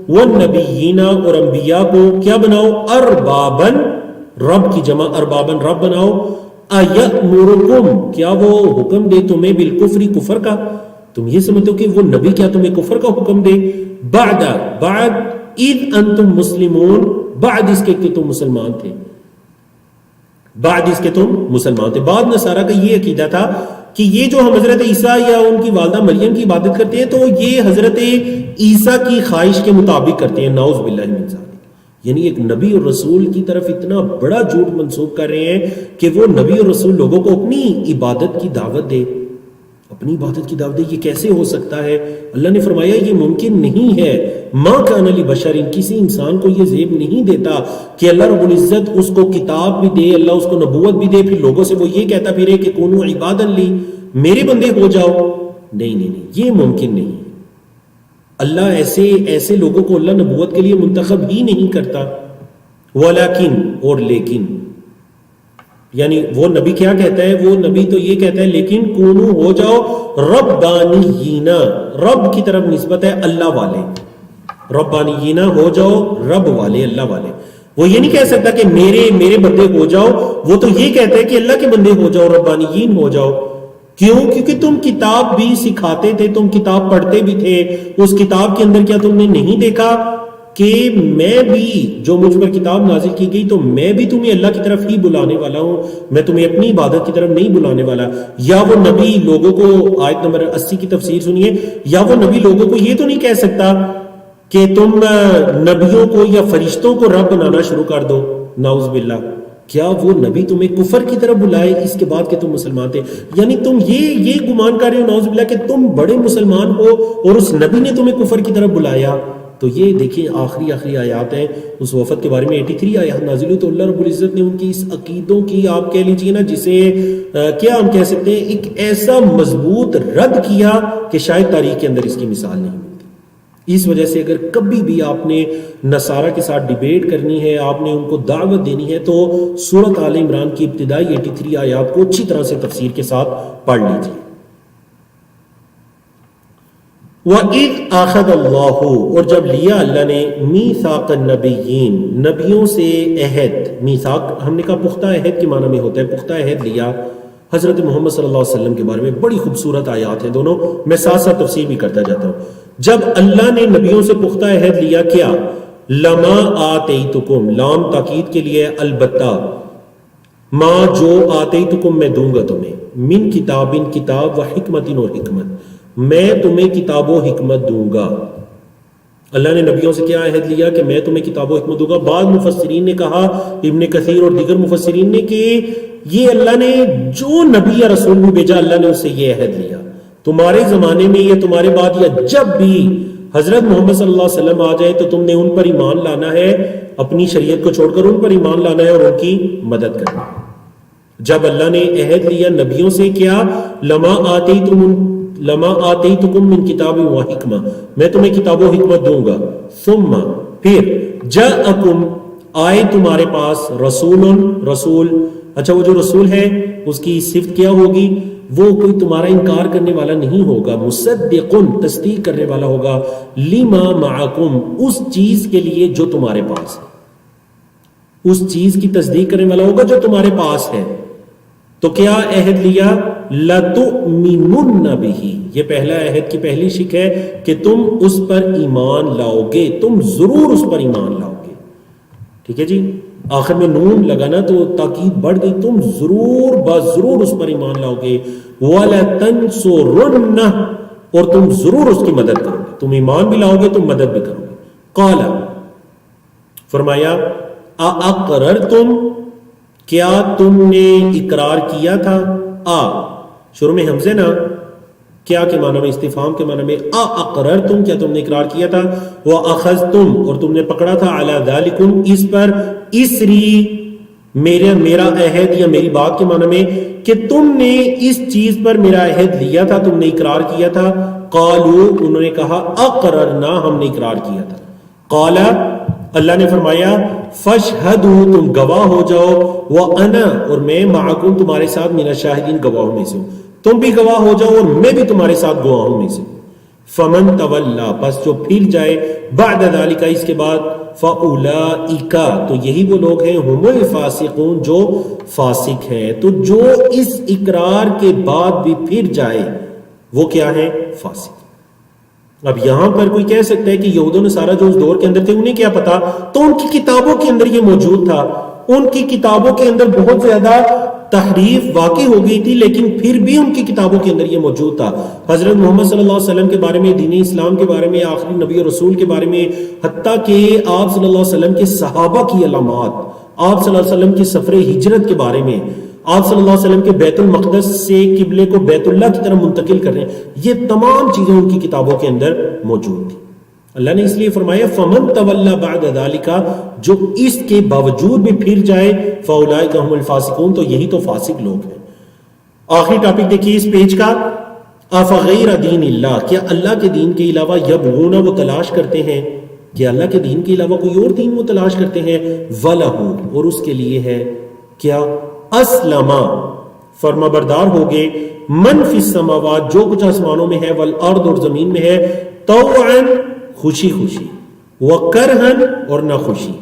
والنبیین، اور انبیاء کو، کیا بناؤ؟ اربابن، رب کی جمع اربابن، رب بناؤ، ایأمرکم، کیا وہ حکم دے تمہیں، بالکفر، کفر کا؟ تم یہ سمجھتے ہو کہ وہ نبی کیا تمہیں کفر کا حکم دے؟ بعد اذ انتم مسلمون، بعد اس کے کہ تم مسلمان تھے۔ بعد اس کے تم مسلمان تھے. بعد نصارہ کا یہ عقیدہ تھا کہ یہ جو ہم حضرت عیسیٰ یا ان کی والدہ مریم کی عبادت کرتے ہیں تو یہ حضرت عیسیٰ کی خواہش کے مطابق کرتے ہیں. نعوذ باللہ من ذالک. یعنی ایک نبی اور رسول کی طرف اتنا بڑا جھوٹ منسوب کر رہے ہیں کہ وہ نبی اور رسول لوگوں کو اپنی عبادت کی دعوت دے, اپنی عبادت کی دعوت دے. یہ کیسے ہو سکتا ہے؟ اللہ نے فرمایا یہ ممکن نہیں ہے. ما کان لبشر, کسی انسان کو یہ زیب نہیں دیتا کہ اللہ رب العزت اس کو کتاب بھی دے, اللہ اس کو نبوت بھی دے, پھر لوگوں سے وہ یہ کہتا پھرے کہ کونوا عبادا لی, میرے بندے ہو جاؤ. نہیں نہیں نہیں, یہ ممکن نہیں. اللہ ایسے لوگوں کو اللہ نبوت کے لیے منتخب ہی نہیں کرتا. ولیکن, اور لیکن, یعنی وہ نبی کیا کہتا ہے؟ وہ نبی تو یہ کہتا ہے لیکن کونو, ہو جاؤ ربانیین, رب کی طرف نسبت ہے اللہ والے, ربانیین ہو جاؤ رب والے, اللہ والے. وہ یہ نہیں کہہ سکتا کہ میرے بندے ہو جاؤ, وہ تو یہ کہتا ہے کہ اللہ کے بندے ہو جاؤ, ربانیین ہو جاؤ. کیوں؟ کیونکہ تم کتاب بھی سکھاتے تھے, تم کتاب پڑھتے بھی تھے. اس کتاب کے اندر کیا تم نے نہیں دیکھا کہ میں بھی, جو مجھ پر کتاب نازل کی گئی تو میں بھی تمہیں اللہ کی طرف ہی بلانے والا ہوں, میں تمہیں اپنی عبادت کی طرف نہیں بلانے والا. یا وہ نبی لوگوں کو, آیت نمبر 80 کی تفسیر سنیے, یا وہ نبی لوگوں کو یہ تو نہیں کہہ سکتا کہ تم نبیوں کو یا فرشتوں کو رب بنانا شروع کر دو. نعوذ باللہ. کیا وہ نبی تمہیں کفر کی طرف بلائے اس کے بعد کہ تم مسلمان تھے؟ یعنی تم یہ گمان کر رہے ہو نعوذ باللہ کہ تم بڑے مسلمان ہو اور اس نبی نے تمہیں کفر کی طرف بلایا. تو یہ دیکھیں آخری آیات ہیں اس وفد کے بارے میں. 83 آیات نازل ہوئی تو اللہ رب العزت نے ان کی اس عقیدوں کی, آپ کہہ لیجئے نا جسے کیا ہم کہہ سکتے ہیں, ایک ایسا مضبوط رد کیا کہ شاید تاریخ کے اندر اس کی مثال نہیں ملتی. اس وجہ سے اگر کبھی بھی آپ نے نصارہ کے ساتھ ڈیبیٹ کرنی ہے, آپ نے ان کو دعوت دینی ہے, تو سورۃ آل عمران کی ابتدائی 83 آیات کو اچھی طرح سے تفسیر کے ساتھ پڑھ لیجیے. وَإِذْ أَخَذَ اللَّهُ, اور جب لیا اللہ نے, میثاق النبیین, نبیوں سے عہد. میثاق ہم نے کہا پختہ عہد کے معنی میں ہوتا ہے, پختہ عہد لیا حضرت محمد صلی اللہ علیہ وسلم کے بارے میں. بڑی خوبصورت آیات ہیں دونوں, میں ساتھ ساتھ تفسیر بھی کرتا جاتا ہوں. جب اللہ نے نبیوں سے پختہ عہد لیا, کیا؟ لما آتیتکم, لام تاکید کے لیے, البتہ, ما جو آتیتکم میں دوں گا تمہیں, من کتابن کتاب, و حکمتن اور حکمت, میں تمہیں کتاب و حکمت دوں گا. اللہ نے نبیوں سے کیا عہد لیا کہ میں تمہیں کتاب و حکمت دوں گا. بعض مفسرین نے کہا, ابن کثیر اور دیگر مفسرین نے, کہ یہ اللہ نے جو نبی یا رسول بھی بھیجا اللہ نے اس سے یہ عہد لیا. تمہارے زمانے میں یا تمہارے بعد یا جب بھی حضرت محمد صلی اللہ علیہ وسلم آ جائے تو تم نے ان پر ایمان لانا ہے, اپنی شریعت کو چھوڑ کر ان پر ایمان لانا ہے اور ان کی مدد کرنا ہے. جب اللہ نے عہد لیا نبیوں سے, کیا؟ لما آتیتکم من کتاب و حکمہ, میں تمہیں کتاب و حکمت دوں گا. ثم, پھر, جاءکم, آئے تمہارے پاس, رسول. اچھا, وہ جو رسول ہے اس کی صفت کیا ہوگی؟ وہ کوئی تمہارا انکار کرنے والا نہیں ہوگا, مصدقن, تصدیق کرنے والا ہوگا, لما معکم, اس چیز کے لیے جو تمہارے پاس ہے, اس چیز کی تصدیق کرنے والا ہوگا جو تمہارے پاس ہے. تو کیا عہد لیا؟ لَتُؤْمِنُنَّ بِهِ, یہ پہلا عہد کی پہلی شک ہے کہ تم اس پر ایمان لاؤ گے, تم ضرور اس پر ایمان لاؤ گے. ٹھیک ہے جی, آخر میں نون لگانا تو تاکید بڑھ گئی, تم ضرور اس پر ایمان لاؤ گے. وَلَتَنْصُرُنَّهُ, اور تم ضرور اس کی مدد کرو گے, تم ایمان بھی لاؤ گے, تم مدد بھی کرو گے. قَالَ, فرمایا, أَأَقْرَرْتُمْ, کیا تم نے اقرار کیا تھا؟ شروع میں حمزہ نا, کیا کے معنی میں, استفہام کے معنی میں, اقررتم, کیا تم نے اقرار کیا تھا؟ واخذتم, اور تم نے پکڑا تھا, علی ذالکم, اس پر, اسری, میرا عہد یا میری بات کے معنی میں کہ تم نے اس چیز پر میرا عہد لیا تھا, تم نے اقرار کیا تھا. قالو, انہوں نے کہا, اقررنا, ہم نے اقرار کیا تھا. قال, اللہ نے فرمایا, فاشہدوا, تم گواہ ہو جاؤ, وانا, اور میں, معکم, تمہارے ساتھ, من الشاہدین, گواہوں میں سے ہوں. تم بھی گواہ ہو جاؤ اور میں بھی تمہارے ساتھ گواہوں میں سے ہوں. فمن تولا, پس جو پھر جائے, بعد ذالک, اس کے بعد, فاولئک, تو یہی وہ لوگ ہیں, ہم الفاسقون, جو فاسق ہیں. تو جو اس اقرار کے بعد بھی پھر جائے وہ کیا ہے؟ فاسق. اب یہاں پر کوئی کہہ سکتا ہے کہ یہود و نصارہ جو اس دور کے اندر تھے انہیں کیا پتا, تو ان کی کتابوں کے اندر یہ موجود تھا. ان کی کتابوں کے اندر بہت زیادہ تحریف واقع ہو گئی تھی، لیکن پھر بھی ان کی کتابوں کے اندر یہ موجود تھا۔ حضرت محمد صلی اللہ علیہ وسلم کے بارے میں، دین اسلام کے بارے میں، آخری نبی اور رسول کے بارے میں، حتیٰ کہ آپ صلی اللہ علیہ وسلم کے صحابہ کی علامات، آپ صلی اللہ علیہ وسلم کی سفر ہجرت کے بارے میں، آپ صلی اللہ علیہ وسلم کے بیت المقدس سے قبلے کو بیت اللہ کی طرف منتقل کر رہے ہیں، یہ تمام چیزیں ان کی کتابوں کے اندر موجود تھی۔ اللہ نے اس لیے فرمایا فَمَن تَوَلَّى بَعْدَ ذَلِكَ، جو اس کے باوجود بھی پھر جائے، فَأُولَٰئِكَ هُمُ الْفَاسِقُونَ، تو یہی تو فاسق لوگ ہیں۔ آخری ٹاپک دیکھیے اس پیج کا، أَفَغَيْرَ دِينِ اللَّهِ، کیا اللہ کے دین کے علاوہ يَبْغُونَ، وہ تلاش کرتے ہیں، کیا اللہ کے دین کے علاوہ کوئی اور دین وہ تلاش کرتے ہیں، وَلَهُ، اور اس کے لیے ہے کیا، أَسْلَمَ، فرما بردار ہوگے، مَن فِي السَّمَاوَاتِ، جو کچھ آسمانوں میں ہے، وَالْأَرْضِ، اور زمین میں ہے، طَوْعًا، خوشی خوشی، وَكَرْهًا، اور نہ خوشی۔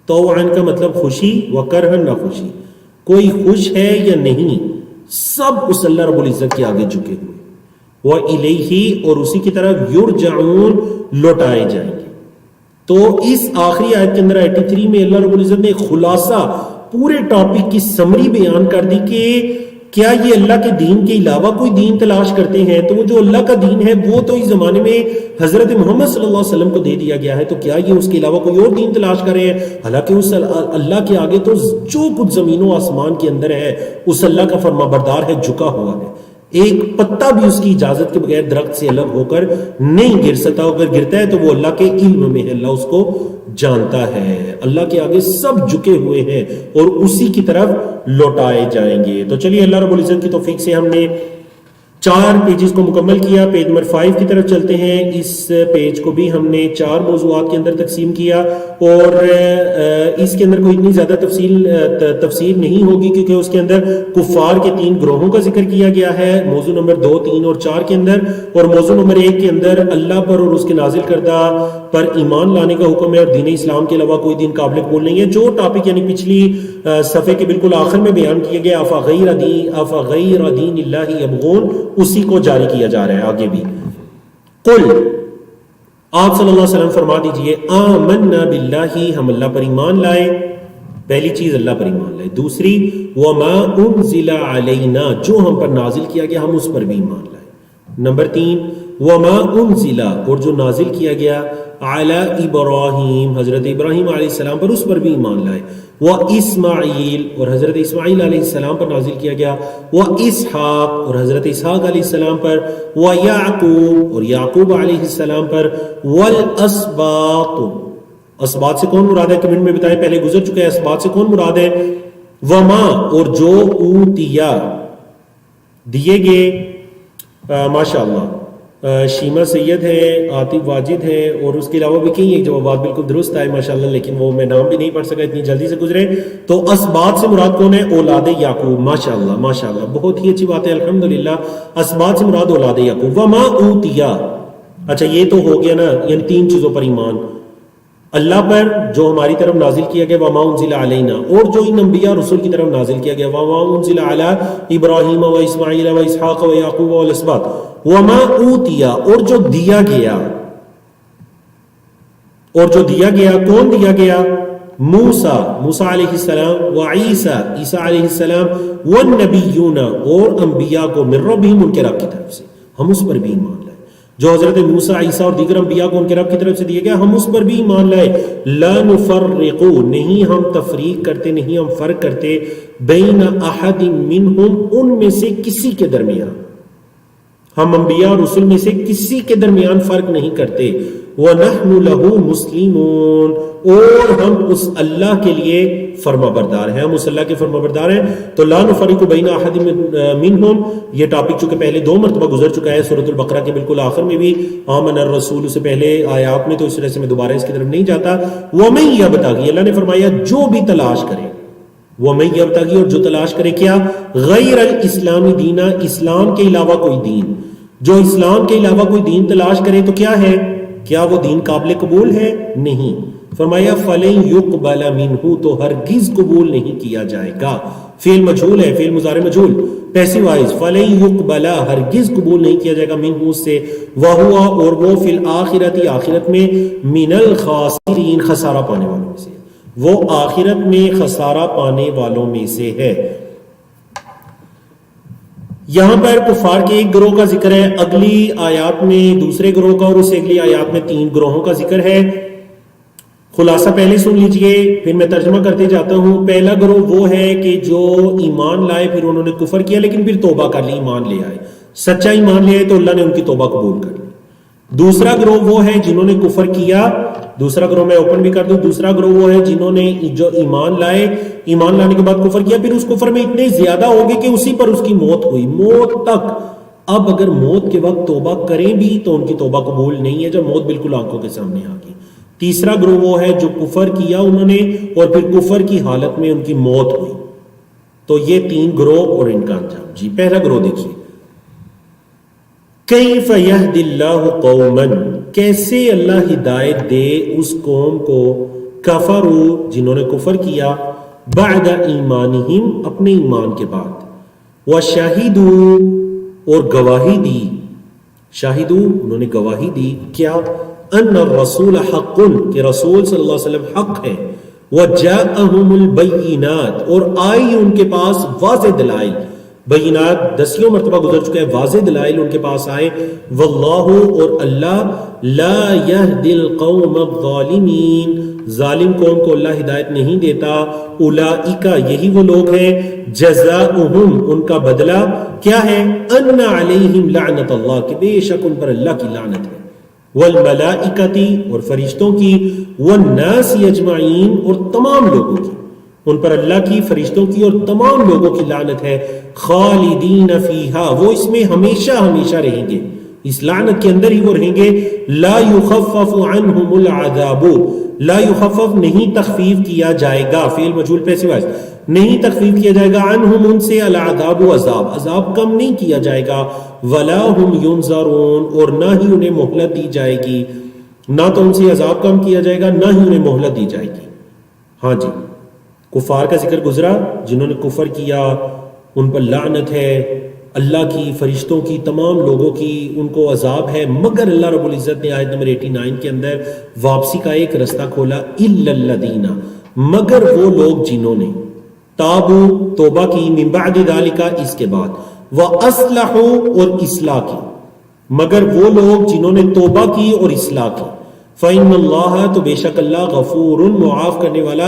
طوعاً کا مطلب خوشی، وَكَرْهًا، نہ خوشی۔ کوئی خوش ہے یا نہیں، سب اس اللہ رب العزت کے آگے جھکے ہوئے، وَإِلَيْهِ، اور اسی کی طرف، يُرْجَعُونَ، لوٹائے جائیں گے۔ تو اس آخری آیت کے اندر 83 میں اللہ رب العزت نے خلاصہ پورے ٹاپک کی سمری بیان کر دی کہ کیا یہ اللہ کے دین کے علاوہ کوئی دین تلاش کرتے ہیں، تو وہ جو اللہ کا دین ہے وہ تو اس زمانے میں حضرت محمد صلی اللہ علیہ وسلم کو دے دیا گیا ہے، تو کیا یہ اس کے علاوہ کوئی اور دین تلاش کر رہے ہیں؟ حالانکہ اس اللہ کے آگے تو جو کچھ زمین و آسمان کے اندر ہے اس اللہ کا فرما بردار ہے، جھکا ہوا ہے، ایک پتا بھی اس کی اجازت کے بغیر درخت سے الگ ہو کر نہیں گر سکتا، اگر گرتا ہے تو وہ اللہ کے علم میں ہے، اللہ اس کو جانتا ہے، اللہ کے آگے سب جھکے ہوئے ہیں اور اسی کی طرف لوٹائے جائیں گے۔ تو چلیے اللہ رب العزت کی توفیق سے ہم نے 4 پیجز کو مکمل کیا، پیج نمبر 5 کی طرف چلتے ہیں۔ اس پیج کو بھی ہم نے 4 موضوعات کے اندر تقسیم کیا، اور اس کے اندر کوئی اتنی زیادہ تفصیل نہیں ہوگی کیونکہ اس کے اندر کفار کے 3 گروہوں کا ذکر کیا گیا ہے، موضوع نمبر 2، 3 اور 4 کے اندر، اور موضوع نمبر 1 کے اندر اللہ پر اور اس کے نازل کردہ پر ایمان لانے کا حکم ہے، اور دین اسلام کے علاوہ کوئی دین قابل قبول نہیں ہے، جو ٹاپک یعنی پچھلی صفحے کے بالکل آخر میں بیان کیا گیا، افغیر دین اللہ یبغون، اسی کو جاری کیا جا رہا ہے آگے بھی۔ قل، آپ صلی اللہ علیہ وسلم فرما دیجئے، آمنا باللہ، ہم اللہ پر ایمان لائے، پہلی چیز اللہ پر ایمان لائے، دوسری وما انزل علینا، جو ہم پر نازل کیا گیا ہم اس پر بھی ایمان لائے، نمبر 3 وما انزل، اور جو نازل کیا گیا علی ابراہیم، حضرت ابراہیم علیہ السلام پر، اس پر بھی ایمان لائے، واسماعیل، اور حضرت اسماعیل علیہ السلام پر نازل کیا گیا، واسحاق، اور حضرت اسحاق علیہ السلام پر، ویعقوب، اور یعقوب علیہ السلام پر، والاسباط، اسباط سے کون مراد ہے کمنٹ میں بتائیں، پہلے گزر چکا ہے، اسباط سے کون مراد ہے، وما، اور جو اوتیا، دیے گئے، ماشاءاللہ شیما سید ہے، عاطف واجد ہے، اور اس کے علاوہ بھی کئی ایک جوابات بالکل درست آئے ماشاءاللہ، لیکن وہ میں نام بھی نہیں پڑھ سکا، اتنی جلدی سے گزرے۔ تو اسباط سے مراد کون ہے؟ اولاد یعقوب، ماشاءاللہ ماشاءاللہ، بہت ہی اچھی بات ہے، الحمدللہ، اسباط سے مراد اولاد یعقوب۔ وما اوتیا، اچھا یہ تو ہو گیا نا، یعنی 3 چیزوں پر ایمان، اللہ پر جو ہماری طرف نازل کیا گیا، وما انزل علینا، اور جو ان انبیاء رسول کی طرف نازل کیا گیا، وما انزل علی ابراہیم و اسماعیل و اسحاق و یعقوب والاسباط، وما اوتیا، اور جو دیا گیا، اور جو دیا گیا، کون دیا گیا؟ موسیٰ علیہ السلام، و عیسیٰ علیہ السلام، والنبیون، اور انبیاء کو، من ربہم، ان کے رب کی طرف سے، ہم اس پر بھی ایمان لائے، جو حضرت موسیٰ، عیسیٰ اور دیگر انبیاء کو ان کے رب کی طرف سے دیا گیا، ہم اس پر بھی ایمان لائے، لا نفرق، نہیں ہم تفریق کرتے، نہیں ہم فرق کرتے، بین احد منہم، ان میں سے کسی کے درمیان، ہم انبیاء اور رسول میں سے کسی کے درمیان فرق نہیں کرتے، وَنَحْنُ لَهُ مُسْلِمُونَ، اور ہم اس اللہ کے لیے فرما بردار ہیں، ہم اس اللہ کے فرما بردار ہیں۔ تو لا نفرق بین احد منہم، یہ ٹاپک چونکہ پہلے 2 مرتبہ گزر چکا ہے سورۃ البقرہ کے بالکل آخر میں بھی، آمن الرسول سے پہلے آیات میں، تو اس طرح سے میں دوبارہ اس کی طرف نہیں جاتا۔ وَمَن يَبْتَغِ، اللہ نے فرمایا جو بھی تلاش کرے، وَمَن يَبْتَغِ، اور جو تلاش کرے کیا، غیر الاسلام دینا، اسلام کے علاوہ کوئی دین، جو اسلام کے علاوہ کوئی دین تلاش کرے تو کیا ہے، کیا وہ دین قابل قبول ہے؟ نہیں۔ فرمایا فَلَن يُقْبَلَ مِنْهُ، تو ہرگز قبول نہیں کیا جائے گا، فعل مجھول ہے، فعل مضارع مجھول، پیسو وائز، فَلَن يُقْبَلَ، ہرگز قبول نہیں کیا جائے گا، مِنْهُ، اس سے، وَهُوَ، اور وہ، فِي الْآخِرَةِ، آخرت میں، مِنَ الْخَاسِرِينَ، خسارہ پانے والوں میں سے، وہ آخرت میں خسارہ پانے والوں میں سے ہے۔ یہاں پر کفار کے ایک گروہ کا ذکر ہے، اگلی آیات میں دوسرے گروہ کا، اور اس سے اگلی آیات میں 3 گروہوں کا ذکر ہے۔ خلاصہ پہلے سن لیجئے، پھر میں ترجمہ کرتے جاتا ہوں۔ پہلا گروہ وہ ہے کہ جو ایمان لائے، پھر انہوں نے کفر کیا، لیکن پھر توبہ کر لی، ایمان لے آئے، سچا ایمان لے آئے تو اللہ نے ان کی توبہ قبول کر لی۔ دوسرا گروہ وہ ہے جنہوں نے کفر کیا، دوسرا گروہ میں اوپن بھی کر دوں، دوسرا گروہ وہ ہے جنہوں نے جو ایمان لائے، ایمان لانے کے بعد کفر کیا، پھر اس کفر میں اتنے زیادہ ہو گئے کہ اسی پر اس کی موت ہوئی، موت تک۔ اب اگر موت کے وقت توبہ کریں بھی تو ان کی توبہ قبول نہیں ہے، جب موت بالکل آنکھوں کے سامنے آ گئی۔ تیسرا گروہ وہ ہے جو کفر کیا انہوں نے، اور پھر کفر کی حالت میں ان کی موت ہوئی۔ تو یہ 3 گروہ اور ان کا انجام۔ جی پہلا گروہ دیکھیے، کیف یہدی اللہ قوما، کیسے اللہ ہدایت دے اس قوم کو، کفروا جنہوں نے کفر کیا، بعد ایمانہم اپنے ایمان کے بعد، وشہدوا اور گواہی دی، شاہدوا انہوں نے گواہی دی کیا، ان الرسول حق کہ رسول صلی اللہ علیہ وسلم حق ہے، وجاءہم البینات اور آئی ان کے پاس واضح دلائل، بینات 10 مرتبہ گزر چکا ہے، واضح دلائل ان کے پاس آئے، واللہ اور اللہ لا یہدی القوم الظالمین ظالم قوم کو اللہ ہدایت نہیں دیتا، اولئک یہی وہ لوگ ہیں، جزاؤہم ان کا بدلہ کیا ہے، ان علیہم لعنت اللہ کہ بے شک ان پر اللہ کی لعنت ہے، والملائکتی اور فرشتوں کی، والناس اجمعین اور تمام لوگوں کی، ان پر اللہ کی، فرشتوں کی اور تمام لوگوں کی لعنت ہے، خالدین فیہا وہ اس میں ہمیشہ ہمیشہ رہیں گے، اس لعنت کے اندر ہی وہ رہیں گے، لا یخفف عنہم العذاب لا یخفف نہیں تخفیف کیا جائے گا، فعل مجہول پیسو وائس نہیں تخفیف کیا جائے گا، عنہم ان سے، العذاب عذاب کم نہیں کیا جائے گا، ولا ہم ینظرون اور نہ ہی انہیں مہلت دی جائے گی، نہ تو ان سے عذاب کم کیا جائے گا نہ ہی انہیں مہلت دی جائے گی۔ ہاں جی کفار کا ذکر گزرا، جنہوں نے کفر کیا ان پر لعنت ہے، اللہ کی، فرشتوں کی، تمام لوگوں کی، ان کو عذاب ہے، مگر اللہ رب العزت نے آیت نمبر 89 کے اندر واپسی کا ایک رستہ کھولا، الا الذین مگر وہ لوگ جنہوں نے تابو توبہ کی، من بعد ذالک اس کے بعد، واصلحوا اور اصلاح کی، مگر وہ لوگ جنہوں نے توبہ کی اور اصلاح کی، فإن اللہ تو بے شک اللہ غفور معاف کرنے والا،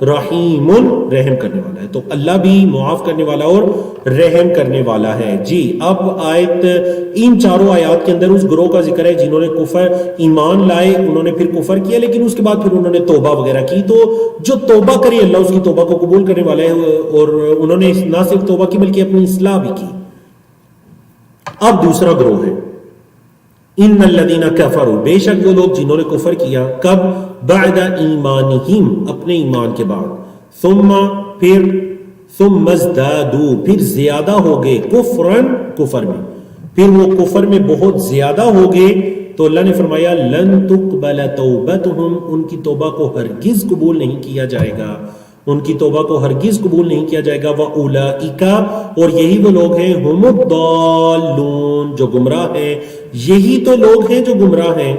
رحیم رحم کرنے والا ہے، تو اللہ بھی معاف کرنے والا اور رحم کرنے والا ہے۔ جی اب آیت ان چاروں آیات کے اندر اس گروہ کا ذکر ہے جنہوں نے کفر ایمان لائے، انہوں نے پھر کفر کیا، لیکن اس کے بعد پھر انہوں نے توبہ وغیرہ کی، تو جو توبہ کرے اللہ اس کی توبہ کو قبول کرنے والا ہے، اور انہوں نے نہ صرف توبہ کی بلکہ اپنی اصلاح بھی کی۔ اب دوسرا گروہ ہے ان الذین کفروا بے شک وہ لوگ جنہوں نے کفر کیا، کب، بعد ایمانہم اپنے ایمان کے بعد، ثم ازدادوا پھر زیادہ ہو گئے، کفرن کفر میں، پھر وہ کفر میں بہت زیادہ ہو گئے، تو اللہ نے فرمایا لن تقبل توبتہم ان کی توبہ کو ہرگز قبول نہیں کیا جائے گا، ان کی توبہ کو ہرگز قبول نہیں کیا جائے گا، وَأُولَئِكَ اور یہی وہ لوگ ہیں، ہم الضالون جو گمراہ ہیں، یہی تو لوگ ہیں جو گمراہ ہیں۔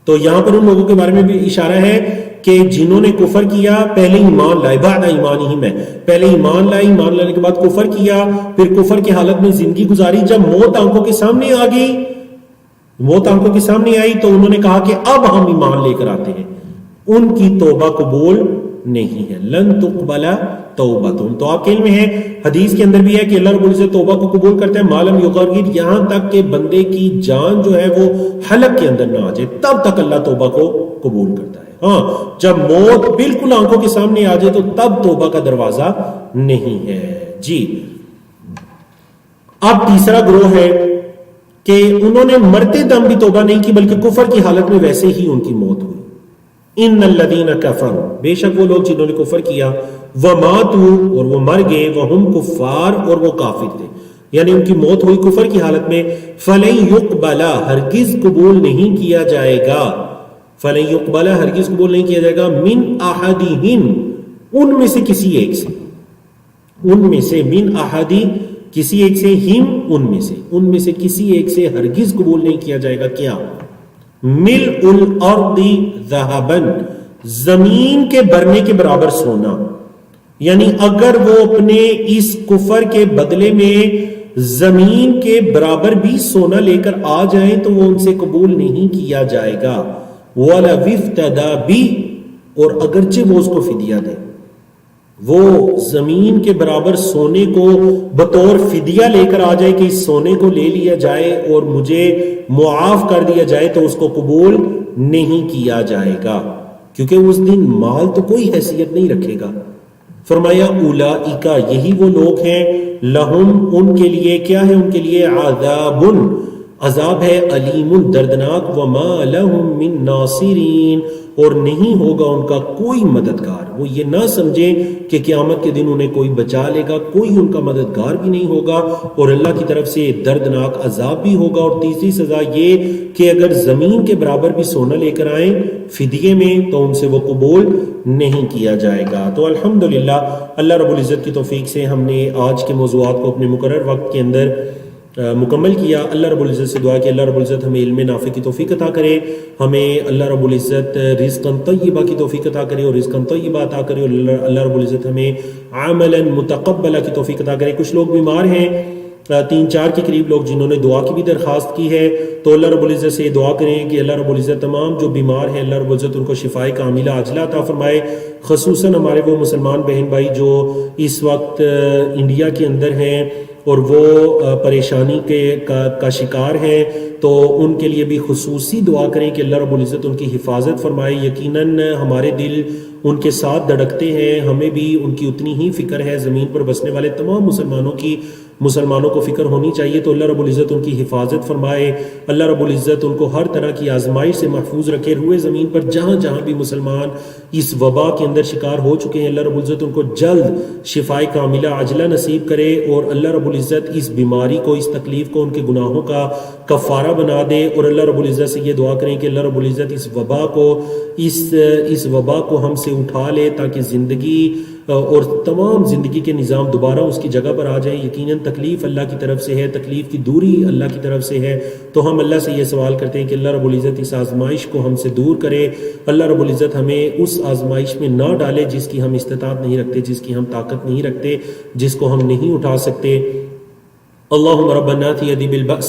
تو یہاں پر ان لوگوں کے بارے میں بھی اشارہ ہے کہ جنہوں نے کفر کیا، پہلے ایمان لائے، بعد ایمانہم ہے، پہلے ایمان لائے، ایمان لانے کے بعد کفر کیا، پھر کفر کی حالت میں زندگی گزاری، جب موت آنکھوں کے سامنے آ گئی، موت آنکھوں کے سامنے آئی تو انہوں نے کہا کہ اب ہم ایمان لے کر آتے ہیں، ان کی توبہ قبول نہیں ہے، لن تقبل توبتہم۔ تو آپ کے علم میں ہے، حدیث کے اندر بھی ہے کہ اللہ رب العزت توبہ کو قبول کرتا ہے معلوم یغرغر، یہاں تک کہ بندے کی جان جو ہے وہ حلق کے اندر نہ آ جائے، تب تک اللہ توبہ کو قبول کرتا ہے۔ ہاں جب موت بالکل آنکھوں کے سامنے آ جائے تو تب توبہ کا دروازہ نہیں ہے۔ جی اب تیسرا گروہ ہے کہ انہوں نے مرتے دم بھی توبہ نہیں کی بلکہ کفر کی حالت میں ویسے ہی ان کی موت ہوئی، ان الذین کفروا بے شک وہ لوگ جنہوں نے کفر کیا، وماتوا اور وہ مر گئے، وہم کفار اور وہ کافر تھے، یعنی ان کی موت ہوئی کفر کی حالت میں، فلن یقبل ہرگز قبول نہیں کیا جائے گا، فلن یقبل ہرگز قبول نہیں کیا جائے گا، من احدہم ان میں سے کسی ایک سے، ان میں سے، من احدی کسی ایک سے، ہم ان میں سے کسی ایک سے ہرگز قبول نہیں کیا جائے گا، کیا، ملء الارض ذهبا زمین کے بھرنے کے برابر سونا، یعنی اگر وہ اپنے اس کفر کے بدلے میں زمین کے برابر بھی سونا لے کر آ جائیں تو وہ ان سے قبول نہیں کیا جائے گا۔ وَلَوِ افْتَدَى بِهِ، اور اگرچہ وہ اس کو فدیہ دے، وہ زمین کے برابر سونے کو بطور فدیہ لے کر آ جائے کہ اس سونے کو لے لیا جائے اور مجھے معاف کر دیا جائے، تو اس کو قبول نہیں کیا جائے گا، کیونکہ اس دن مال تو کوئی حیثیت نہیں رکھے گا۔ فرمایا اولئک، یہی وہ لوگ ہیں، لہم، ان کے لیے کیا ہے، ان کے لیے عذاب، عذاب ہے، علیم، دردناک، وما لہم من ناصرین، اور نہیں ہوگا ان کا کوئی مددگار۔ وہ یہ نہ سمجھیں کہ قیامت کے دن انہیں کوئی بچا لے گا، کوئی ان کا مددگار بھی نہیں ہوگا، اور اللہ کی طرف سے دردناک عذاب بھی ہوگا۔ اور تیسری سزا یہ کہ اگر زمین کے برابر بھی سونا لے کر آئیں فدیے میں تو ان سے وہ قبول نہیں کیا جائے گا۔ تو الحمدللہ اللہ رب العزت کی توفیق سے ہم نے آج کے موضوعات کو اپنے مقرر وقت کے اندر مکمل کیا۔ اللہ رب العزت سے دعا کہ اللہ رب العزت ہمیں علم نافع کی توفیق عطا کرے، ہمیں اللہ رب العزت رزقا طیبہ کی توفیق عطا کرے اور رزقا طیبہ عطا کرے، اور اللہ رب العزت ہمیں عملا متقبلہ کی توفیق عطا کرے۔ کچھ لوگ بیمار ہیں، 3-4 کے قریب لوگ جنہوں نے دعا کی بھی درخواست کی ہے، تو اللہ رب العزت سے دعا کریں کہ اللہ رب العزت تمام جو بیمار ہیں اللہ رب العزت ان کو شفائے کاملہ عاجلہ عطا فرمائے۔ خصوصاً ہمارے وہ مسلمان بہن بھائی جو اس وقت انڈیا کے اندر ہیں اور وہ پریشانی کا شکار ہیں، تو ان کے لیے بھی خصوصی دعا کریں کہ اللہ رب العزت ان کی حفاظت فرمائے۔ یقیناً ہمارے دل ان کے ساتھ دھڑکتے ہیں، ہمیں بھی ان کی اتنی ہی فکر ہے، زمین پر بسنے والے تمام مسلمانوں کو فکر ہونی چاہیے، تو اللہ رب العزت ان کی حفاظت فرمائے۔ اللہ رب العزت ان کو ہر طرح کی آزمائش سے محفوظ رکھے۔ روئے زمین پر جہاں جہاں بھی مسلمان اس وبا کے اندر شکار ہو چکے ہیں، اللہ رب العزت ان کو جلد شفائے کاملہ عاجلہ نصیب کرے، اور اللہ رب العزت اس بیماری کو، اس تکلیف کو ان کے گناہوں کا کفارہ بنا دے۔ اور اللہ رب العزت سے یہ دعا کریں کہ اللہ رب العزت اس وبا کو ہم سے اٹھا لے، تاکہ زندگی اور تمام زندگی کے نظام دوبارہ اس کی جگہ پر آ جائیں۔ یقیناً تکلیف اللہ کی طرف سے ہے، تکلیف کی دوری اللہ کی طرف سے ہے، تو ہم اللہ سے یہ سوال کرتے ہیں کہ اللہ رب العزت اس آزمائش کو ہم سے دور کرے۔ اللہ رب العزت ہمیں اس آزمائش میں نہ ڈالے جس کی ہم استطاعت نہیں رکھتے، جس کی ہم طاقت نہیں رکھتے، جس کو ہم نہیں اٹھا سکتے۔ اللهم ربنا آتنا بالبأس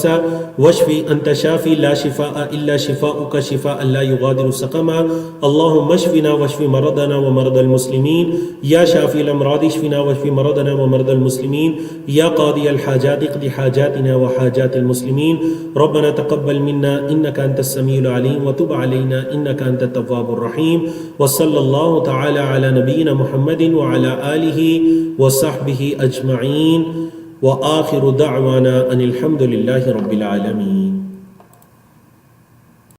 واشفي أنت شافي لا شفاء إلا شفاؤك شفاء لا يغادر سقما اللهم اشفنا واشف مرضنا ومرضى المسلمين يا شافي الأمراض اشفنا واشف مرضنا ومرضى المسلمين يا قاضي الحاجات اقض حاجاتنا وحاجات المسلمين ربنا تقبل منا إنك أنت السميع العليم وتب علينا إنك أنت التواب الرحيم وصلى الله تعالى على نبينا محمد وعلى آله وصحبه أجمعين وآخر دعوانا أن الحمد لله رب العالمين.